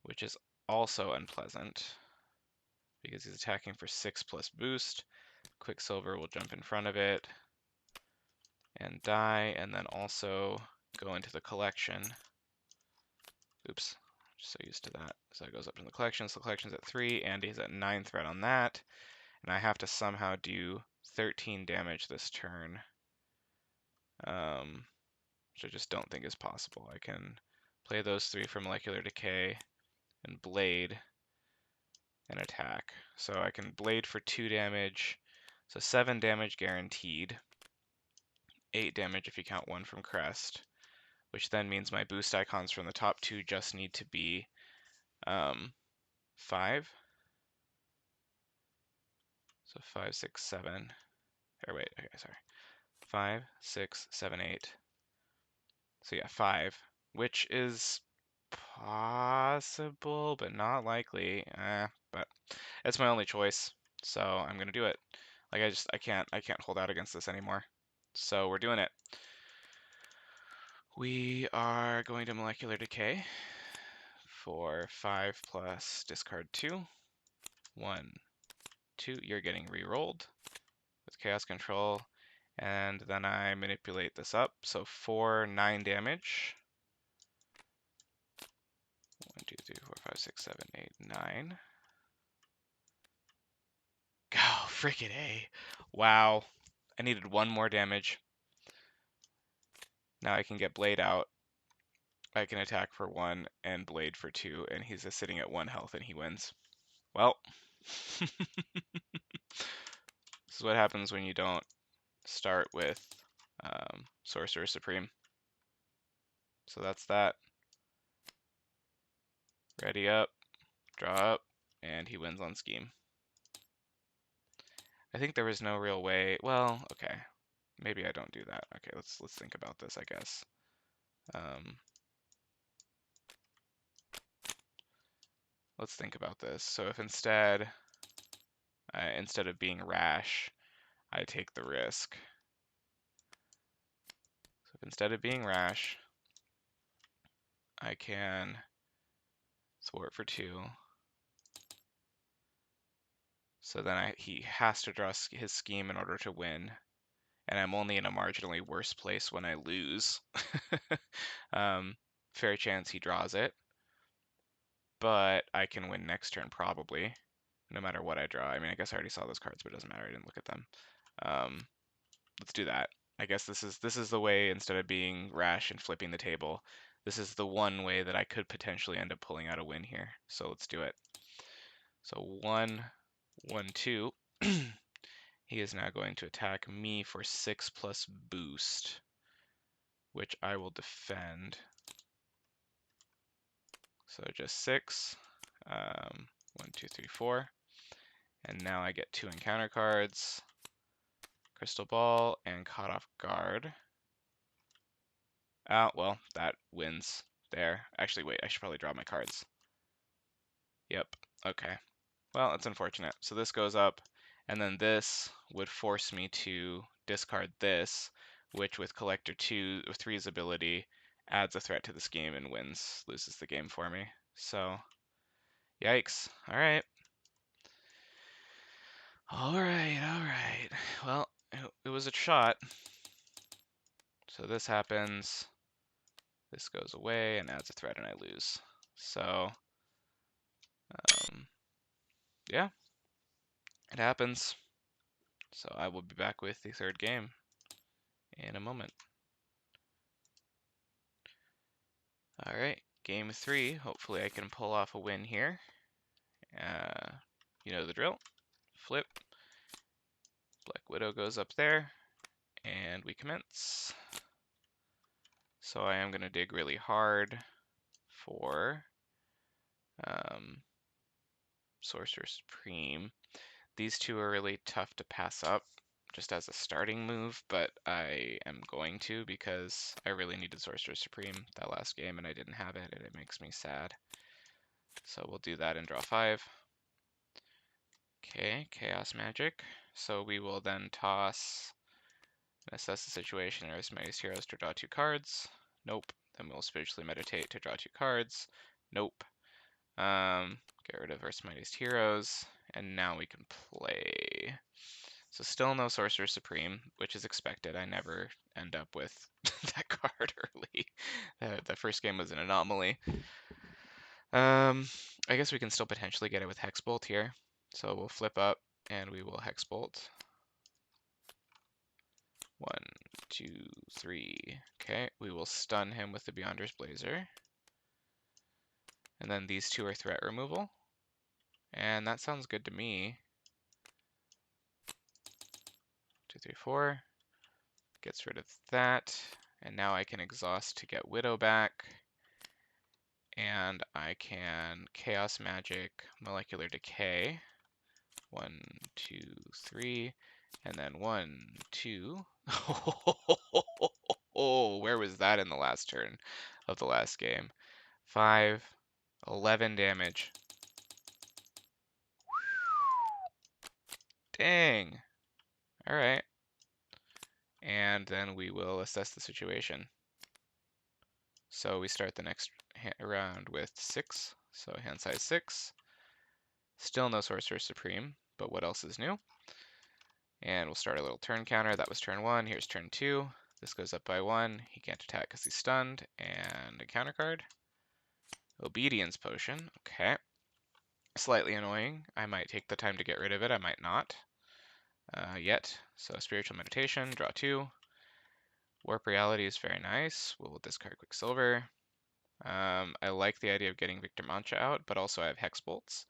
which is also unpleasant because he's attacking for 6 plus boost. Quicksilver will jump in front of it and die, and then also go into the collection Oops, just so used to that. So it goes up in the collection. So the collection's at 3, and he's at 9 threat on that. And I have to somehow do 13 damage this turn, which I just don't think is possible. I can play those 3 for Molecular Decay and Blade and attack. So I can Blade for 2 damage, so 7 damage guaranteed, 8 damage if you count 1 from Crest, which then means my boost icons from the top 2 just need to be 5. So 5, 6, 7. Or wait, okay, sorry. 5, 6, 7, 8. So yeah, 5, which is possible, but not likely. But it's my only choice, so I'm gonna do it. Like I can't hold out against this anymore. So we're doing it. We are going to Molecular Decay for 5 plus discard 2. 1, 2. You're getting re-rolled with Chaos Control. And then I manipulate this up. So 4, 9 damage. 1, 2, 3, 4, 5, 6, 7, 8, 9. Oh, frickin' A. Wow. I needed 1 more damage. Now I can get Blade out. I can attack for 1 and Blade for 2, and he's just sitting at 1 health and he wins. Well, this is what happens when you don't start with Sorcerer Supreme. So that's that. Ready up, draw up, and he wins on Scheme. I think there was no real way. Well, okay, maybe I don't do that. Okay, let's think about this, I guess. Let's think about this. So if instead of being rash, I take the risk. So if instead of being rash, I can thwart for 2. So then he has to draw his Scheme in order to win. And I'm only in a marginally worse place when I lose. Fair chance he draws it. But I can win next turn probably, no matter what I draw. I mean, I guess I already saw those cards, but it doesn't matter. I didn't look at them. Let's do that. I guess this is the way, instead of being rash and flipping the table, this is the one way that I could potentially end up pulling out a win here. So let's do it. So 1, 1, 2. He is now going to attack me for 6 plus boost, which I will defend. So just 6. 1, 2, 3, 4. And now I get 2 encounter cards, Crystal Ball, and Caught Off Guard. Well, that wins there. Actually, wait, I should probably draw my cards. Yep, okay. Well, it's unfortunate. So this goes up, and then this would force me to discard this, which with Collector 3's ability adds a threat to the Scheme and loses the game for me. So, yikes. All right. All right. Well, it was a shot. So this happens. This goes away and adds a threat, and I lose. So, yeah, it happens. So I will be back with the 3rd game in a moment. All right, game 3. Hopefully I can pull off a win here. You know the drill. Flip. Black Widow goes up there, and we commence. So I am going to dig really hard for Sorcerer Supreme. These 2 are really tough to pass up just as a starting move, but I am going to because I really needed Sorcerer Supreme that last game and I didn't have it, and it makes me sad. So we'll do that and draw 5. Okay, Chaos Magic. So we will then toss, assess the situation, Earth's Mightiest Heroes to draw 2 cards. Nope. Then we'll Spiritually Meditate to draw 2 cards. Nope. Get rid of Earth's Mightiest Heroes, and now we can play. So still no Sorcerer Supreme, which is expected. I never end up with that card early. The first game was an anomaly. I guess we can still potentially get it with Hexbolt here. So we'll flip up and we will Hexbolt. 1, 2, 3. Okay, we will stun him with the Beyonder's Blazer. And then these two are threat removal. And that sounds good to me. 2, 3, 4. Gets rid of that. And now I can exhaust to get Widow back. And I can Chaos Magic Molecular Decay. 1, 2, 3. And then 1, 2. Oh, where was that in the last turn of the last game? 5, 11 damage. Dang. All right. And then we will assess the situation. So we start the next round with 6. So hand size 6. Still no Sorcerer Supreme, but what else is new? And we'll start a little turn counter. That was turn 1. Here's turn 2. This goes up by 1. He can't attack because he's stunned. And a counter card. Obedience Potion. Okay. Slightly annoying. I might take the time to get rid of it. I might not. Yet. So Spiritual Meditation. Draw 2. Warp Reality is very nice. We'll discard Quicksilver. I like the idea of getting Victor Mancha out, but also I have Hex Bolts.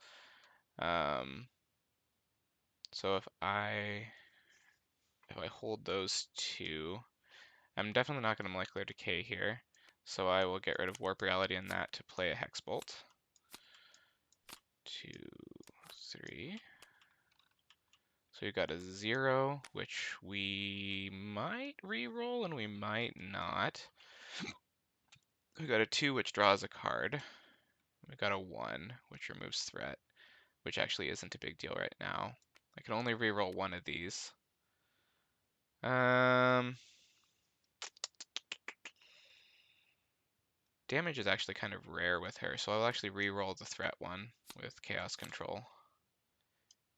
So if I hold those two, I'm definitely not going to Molecular Decay here. So I will get rid of Warp Reality in that to play a Hex Bolt. 2, 3. So we've got a 0, which we might re-roll and we might not. We've got a 2, which draws a card. We've got a 1, which removes threat, which actually isn't a big deal right now. I can only re-roll one of these. Damage is actually kind of rare with her, so I'll actually re-roll the threat one with Chaos Control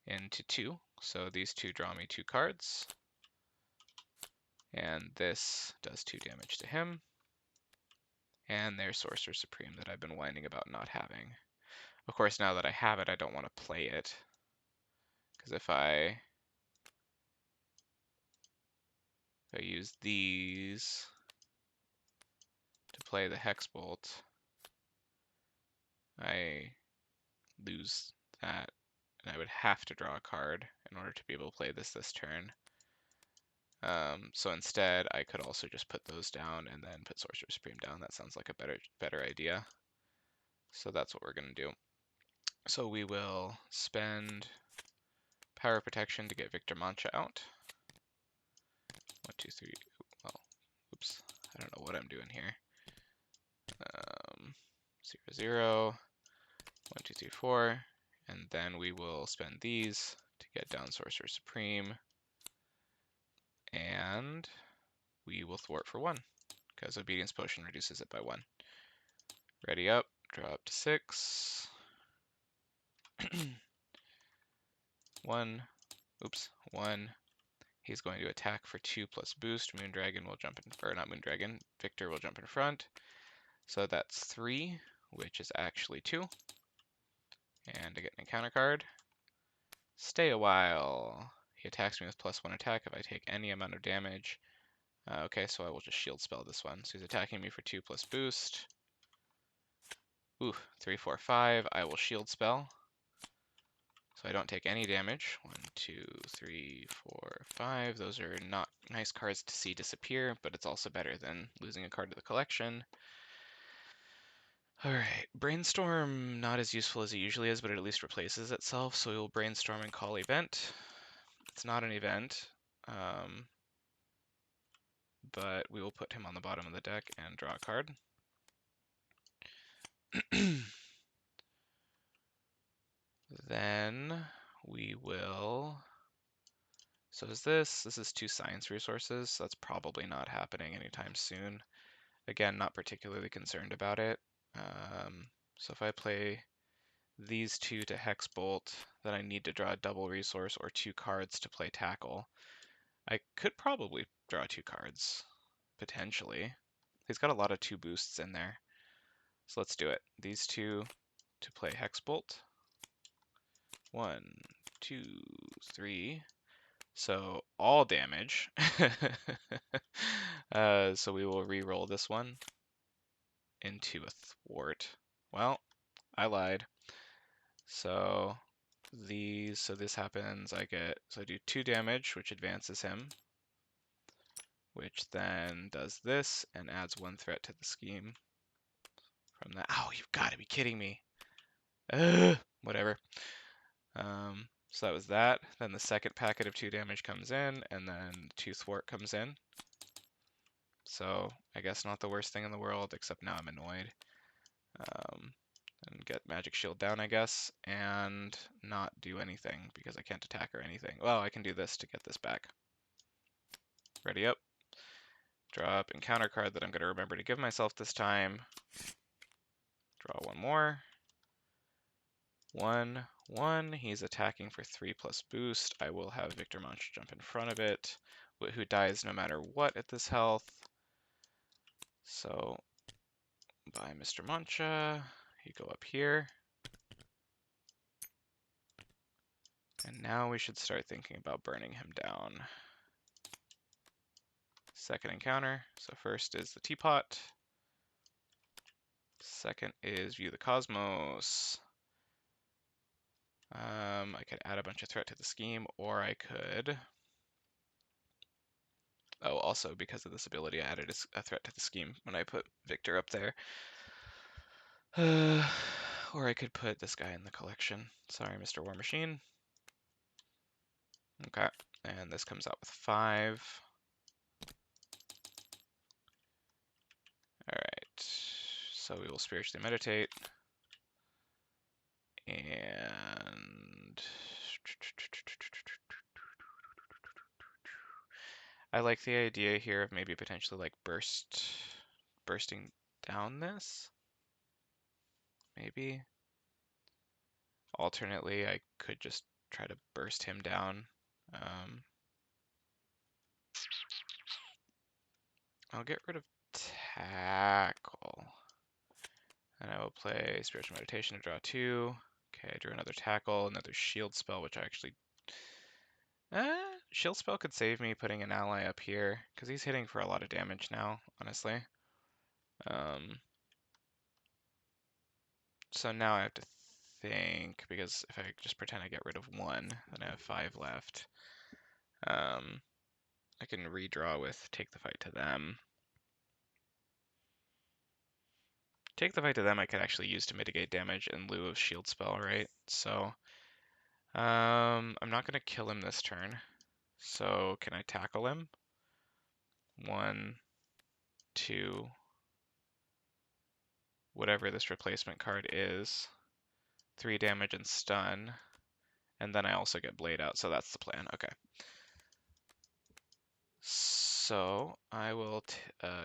into 2. So these two draw me 2 cards. And this does 2 damage to him. And there's Sorcerer Supreme that I've been whining about not having. Of course, now that I have it, I don't want to play it. Because if I use these to play the Hex Bolt, I lose that, and I would have to draw a card in order to be able to play this turn. So instead, I could also just put those down and then put Sorcerer Supreme down. That sounds like a better idea. So that's what we're going to do. So we will spend Power Protection to get Victor Mancha out. 1, 2, 3. Well, oops. I don't know what I'm doing here. 0, 0. 1, 2, 3, 4. And then we will spend these to get down Sorcerer Supreme. And we will thwart for 1, because Obedience Potion reduces it by 1. Ready up, draw up to 6. 1. Oops, 1. He's going to attack for 2 plus boost. Moondragon will jump in, or not Moondragon, Victor will jump in front. So that's 3, which is actually 2. And I get an encounter card. Stay a while. He attacks me with +1 attack if I take any amount of damage. Okay, so I will just shield spell this one. So he's attacking me for 2 plus boost. Ooh, 3, 4, 5. I will shield spell. So I don't take any damage. 1, 2, 3, 4, 5. Those are not nice cards to see disappear, but it's also better than losing a card to the collection. Alright, Brainstorm, not as useful as it usually is, but it at least replaces itself. So we will Brainstorm and call event. It's not an event, but we will put him on the bottom of the deck and draw a card. Then we will, so this is 2 science resources, so that's probably not happening anytime soon. Again, not particularly concerned about it. So if I play these two to Hex Bolt, then I need to draw a double resource or 2 cards to play Tackle. I could probably draw 2 cards, potentially. He's got a lot of 2 boosts in there. So let's do it. These two to play Hex Bolt. 1, 2, 3. So all damage. So we will re-roll this one into a thwart. Well, I lied. So this happens, I do 2 damage, which advances him, which then does this and adds 1 threat to the scheme from that. Oh, you've got to be kidding me. Whatever. So that was that. Then the second packet of 2 damage comes in, and then 2 thwart comes in. So I guess not the worst thing in the world, except now I'm annoyed. And get magic shield down, I guess, and not do anything because I can't attack or anything. Well, I can do this to get this back. Ready up. Draw up encounter card that I'm going to remember to give myself this time. Draw 1 more. 1, 1. He's attacking for 3 plus boost. I will have Victor Mancha jump in front of it, who dies no matter what at this health. So, by Mr. Mancha, you go up here. And now we should start thinking about burning him down. Second encounter. So first is the teapot. Second is view the cosmos. I could add a bunch of threat to the scheme, or I could... Oh, also because of this ability, I added a threat to the scheme when I put Victor up there. Or I could put this guy in the collection. Sorry, Mr. War Machine. Okay, and this comes out with 5. Alright, so we will spiritually meditate. And I like the idea here of maybe potentially like bursting down this. Maybe. Alternately, I could just try to burst him down. I'll get rid of tackle. And I will play spiritual meditation to draw 2. Okay, I drew another tackle, another shield spell, which I actually... shield spell could save me putting an ally up here, because he's hitting for a lot of damage now, honestly. So now I have to think, because if I just pretend I get rid of 1, then I have 5 left. I can redraw with Take the Fight to Them. Take the Fight to Them I could actually use to mitigate damage in lieu of shield spell, right? So I'm not going to kill him this turn. So can I tackle him? 1, 2, whatever this replacement card is. 3 damage and stun. And then I also get Blade out, so that's the plan. Okay. So I will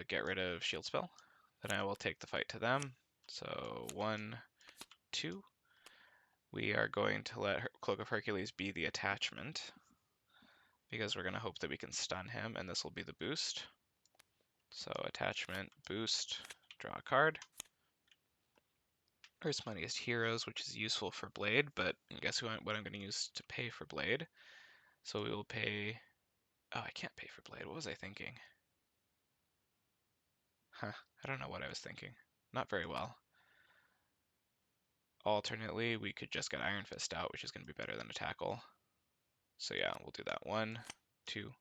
get rid of shield spell. Then I will take the fight to them. So 1, 2. We are going to let Cloak of Hercules be the attachment, because we're going to hope that we can stun him, and this will be the boost. So attachment, boost, draw a card. Earth's Mightiest Heroes, which is useful for Blade, but guess what I'm going to use to pay for Blade? So we will pay... Oh, I can't pay for Blade. What was I thinking? Huh, I don't know what I was thinking. Not very well. Alternately, we could just get Iron Fist out, which is going to be better than a tackle. So yeah, we'll do that. 1, 2.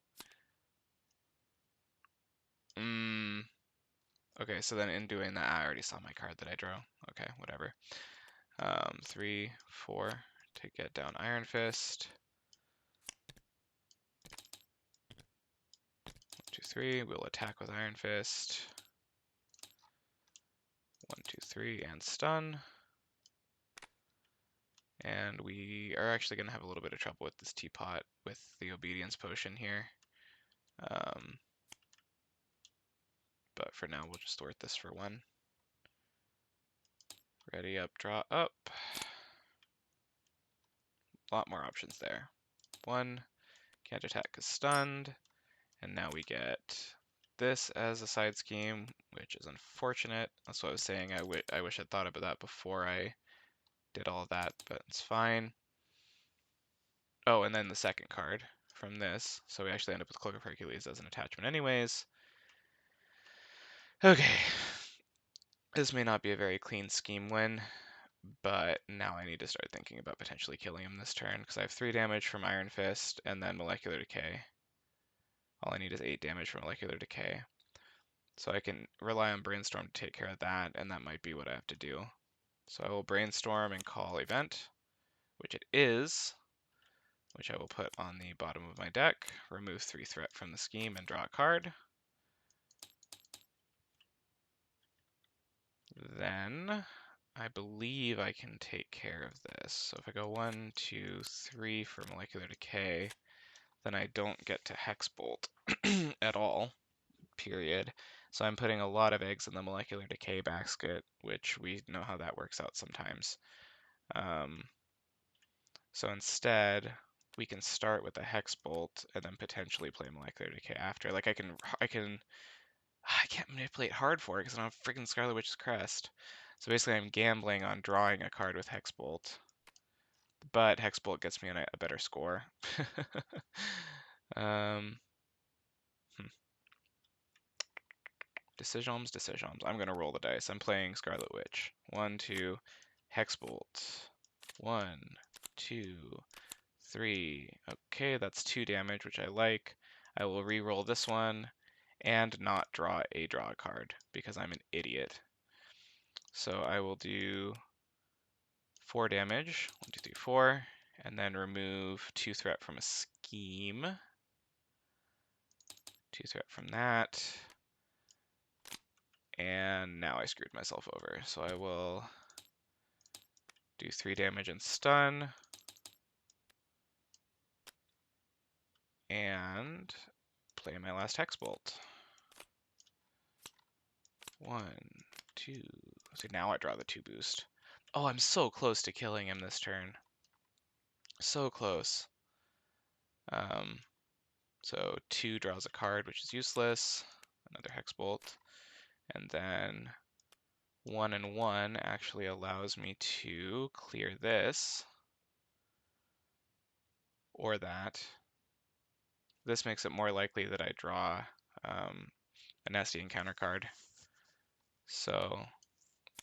Okay, so then in doing that, I already saw my card that I drew. Okay, whatever. 3, 4 to get down Iron Fist. 1, 2, 3. We'll attack with Iron Fist. 1, 2, 3, and stun. And we are actually going to have a little bit of trouble with this teapot with the obedience potion here. But for now, we'll just thwart this for 1. Ready up, draw up. a lot more options there. 1, can't attack is stunned, and now we get this as a side scheme, which is unfortunate. That's what I was saying. I wish I'd thought about that before I did all that, but it's fine. Oh, and then the second card from this. So we actually end up with Cloak of Hercules as an attachment anyways. Okay. This may not be a very clean scheme win, but now I need to start thinking about potentially killing him this turn, because I have 3 damage from Iron Fist and then Molecular Decay. All I need is 8 damage from Molecular Decay. So I can rely on Brainstorm to take care of that, and that might be what I have to do. So I will Brainstorm and call Event, which it is, which I will put on the bottom of my deck, remove 3 threat from the scheme, and draw a card. Then I believe I can take care of this. So if I go 1, 2, 3 for Molecular Decay, then I don't get to Hex Bolt at all, period. So I'm putting a lot of eggs in the Molecular Decay basket, which we know how that works out sometimes. So instead, we can start with a Hex Bolt and then potentially play Molecular Decay after. Like I can't manipulate hard for it because I don't have freaking Scarlet Witch's Crest. So basically I'm gambling on drawing a card with Hex Bolt. But Hex Bolt gets me a better score. Decisions. I'm gonna roll the dice. I'm playing Scarlet Witch. 1, 2, Hex Bolt. 1, 2, 3. Okay, that's 2 damage, which I like. I will re-roll this one and not draw a card because I'm an idiot. So I will do 4 damage. 1, 2, 3, 4, and then remove 2 threat from a scheme. 2 threat from that. And now I screwed myself over. So I will do 3 damage and stun. And play my last Hex Bolt. 1, 2. So now I draw the 2 boost. Oh, I'm so close to killing him this turn. So close. So 2 draws a card, which is useless. Another Hex Bolt. And then 1 and 1 actually allows me to clear this. Or that. This makes it more likely that I draw a nasty encounter card. So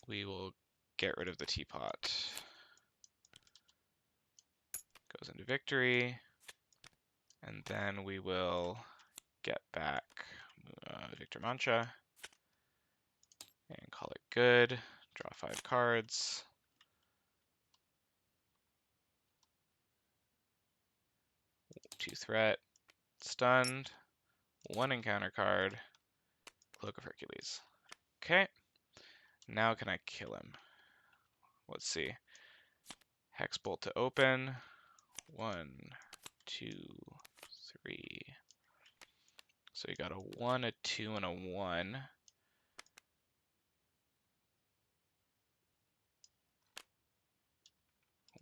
we will get rid of the teapot. Goes into victory. And then we will get back Victor Mancha and call it good. Draw 5 cards. Two threat, stunned, 1 encounter card, Cloak of Hercules. Okay, now can I kill him? Let's see. Hex Bolt to open. 1, 2, 3. So you got a 1, a 2, and a 1.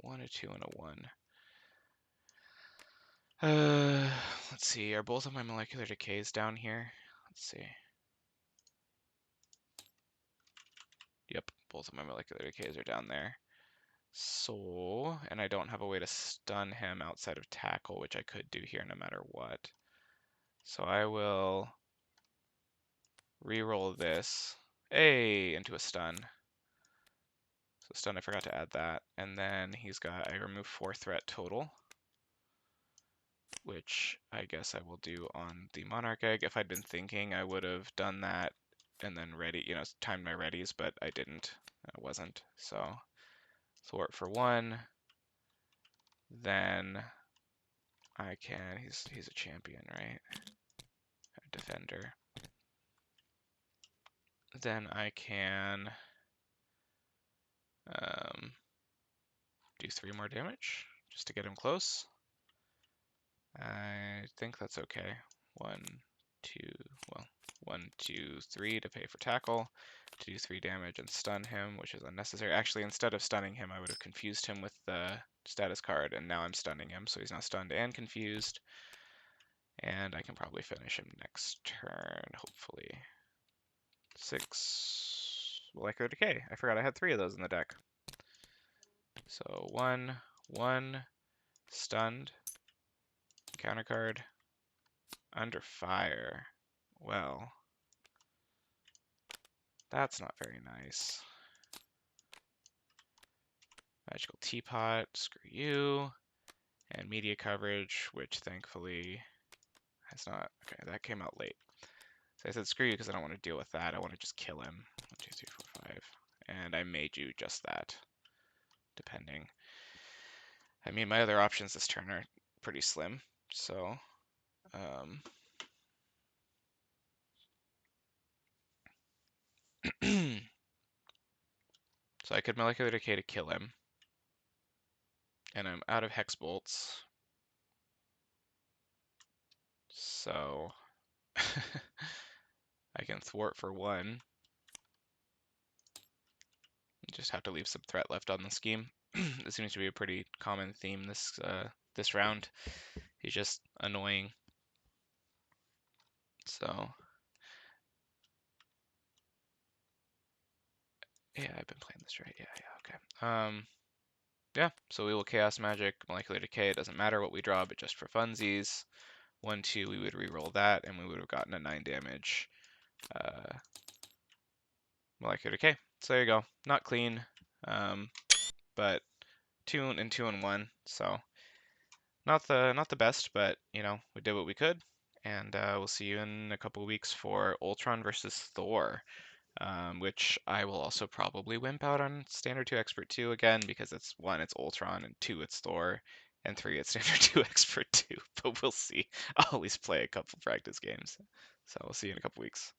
A 2, and a 1. Let's see. Are both of my molecular decays down here? Let's see. Yep, both of my molecular decays are down there. So, and I don't have a way to stun him outside of tackle, which I could do here no matter what. So I will re-roll this, into a stun. So stun, I forgot to add that. And then I remove 4 threat total, which I guess I will do on the Monarch Egg. If I'd been thinking, I would have done that and then timed my readies, but I didn't. I wasn't. So thwart for 1. Then I can, he's a champion, right? A defender. Then I can do 3 more damage just to get him close. I think that's okay. 1, 2, well, 1, 2, 3 to pay for tackle, to do 3 damage and stun him, which is unnecessary. Actually, instead of stunning him, I would have confused him with the status card, and now I'm stunning him, so he's now stunned and confused. And I can probably finish him next turn, hopefully. 6 molecular decay. I forgot I had 3 of those in the deck. So 1, 1, stunned, counter card, under fire. Well, that's not very nice. Magical Teapot, screw you. And media coverage, which thankfully has not. Okay, that came out late. So I said screw you because I don't want to deal with that. I want to just kill him. 1, 2, 3, 4, 5. And I may do just that, depending. I mean, my other options this turn are pretty slim, so so I could Molecular Decay to kill him, and I'm out of Hex Bolts, so I can thwart for 1. Just have to leave some threat left on the scheme. This seems to be a pretty common theme this round. He's just annoying. So yeah, I've been playing this right. Yeah, okay. Yeah, so we will Chaos Magic, Molecular Decay. It doesn't matter what we draw, but just for funsies. 1, 2, we would reroll that, and we would have gotten a 9 damage Molecular Decay. So there you go. Not clean, but 2 and 2 and 1. So not the best, but you know we did what we could, and we'll see you in a couple weeks for Ultron versus Thor, which I will also probably wimp out on Standard 2 Expert 2 again because it's 1, it's Ultron, and 2, it's Thor, and 3, it's Standard 2 Expert 2. But we'll see. I'll at least play a couple practice games. So we'll see you in a couple weeks.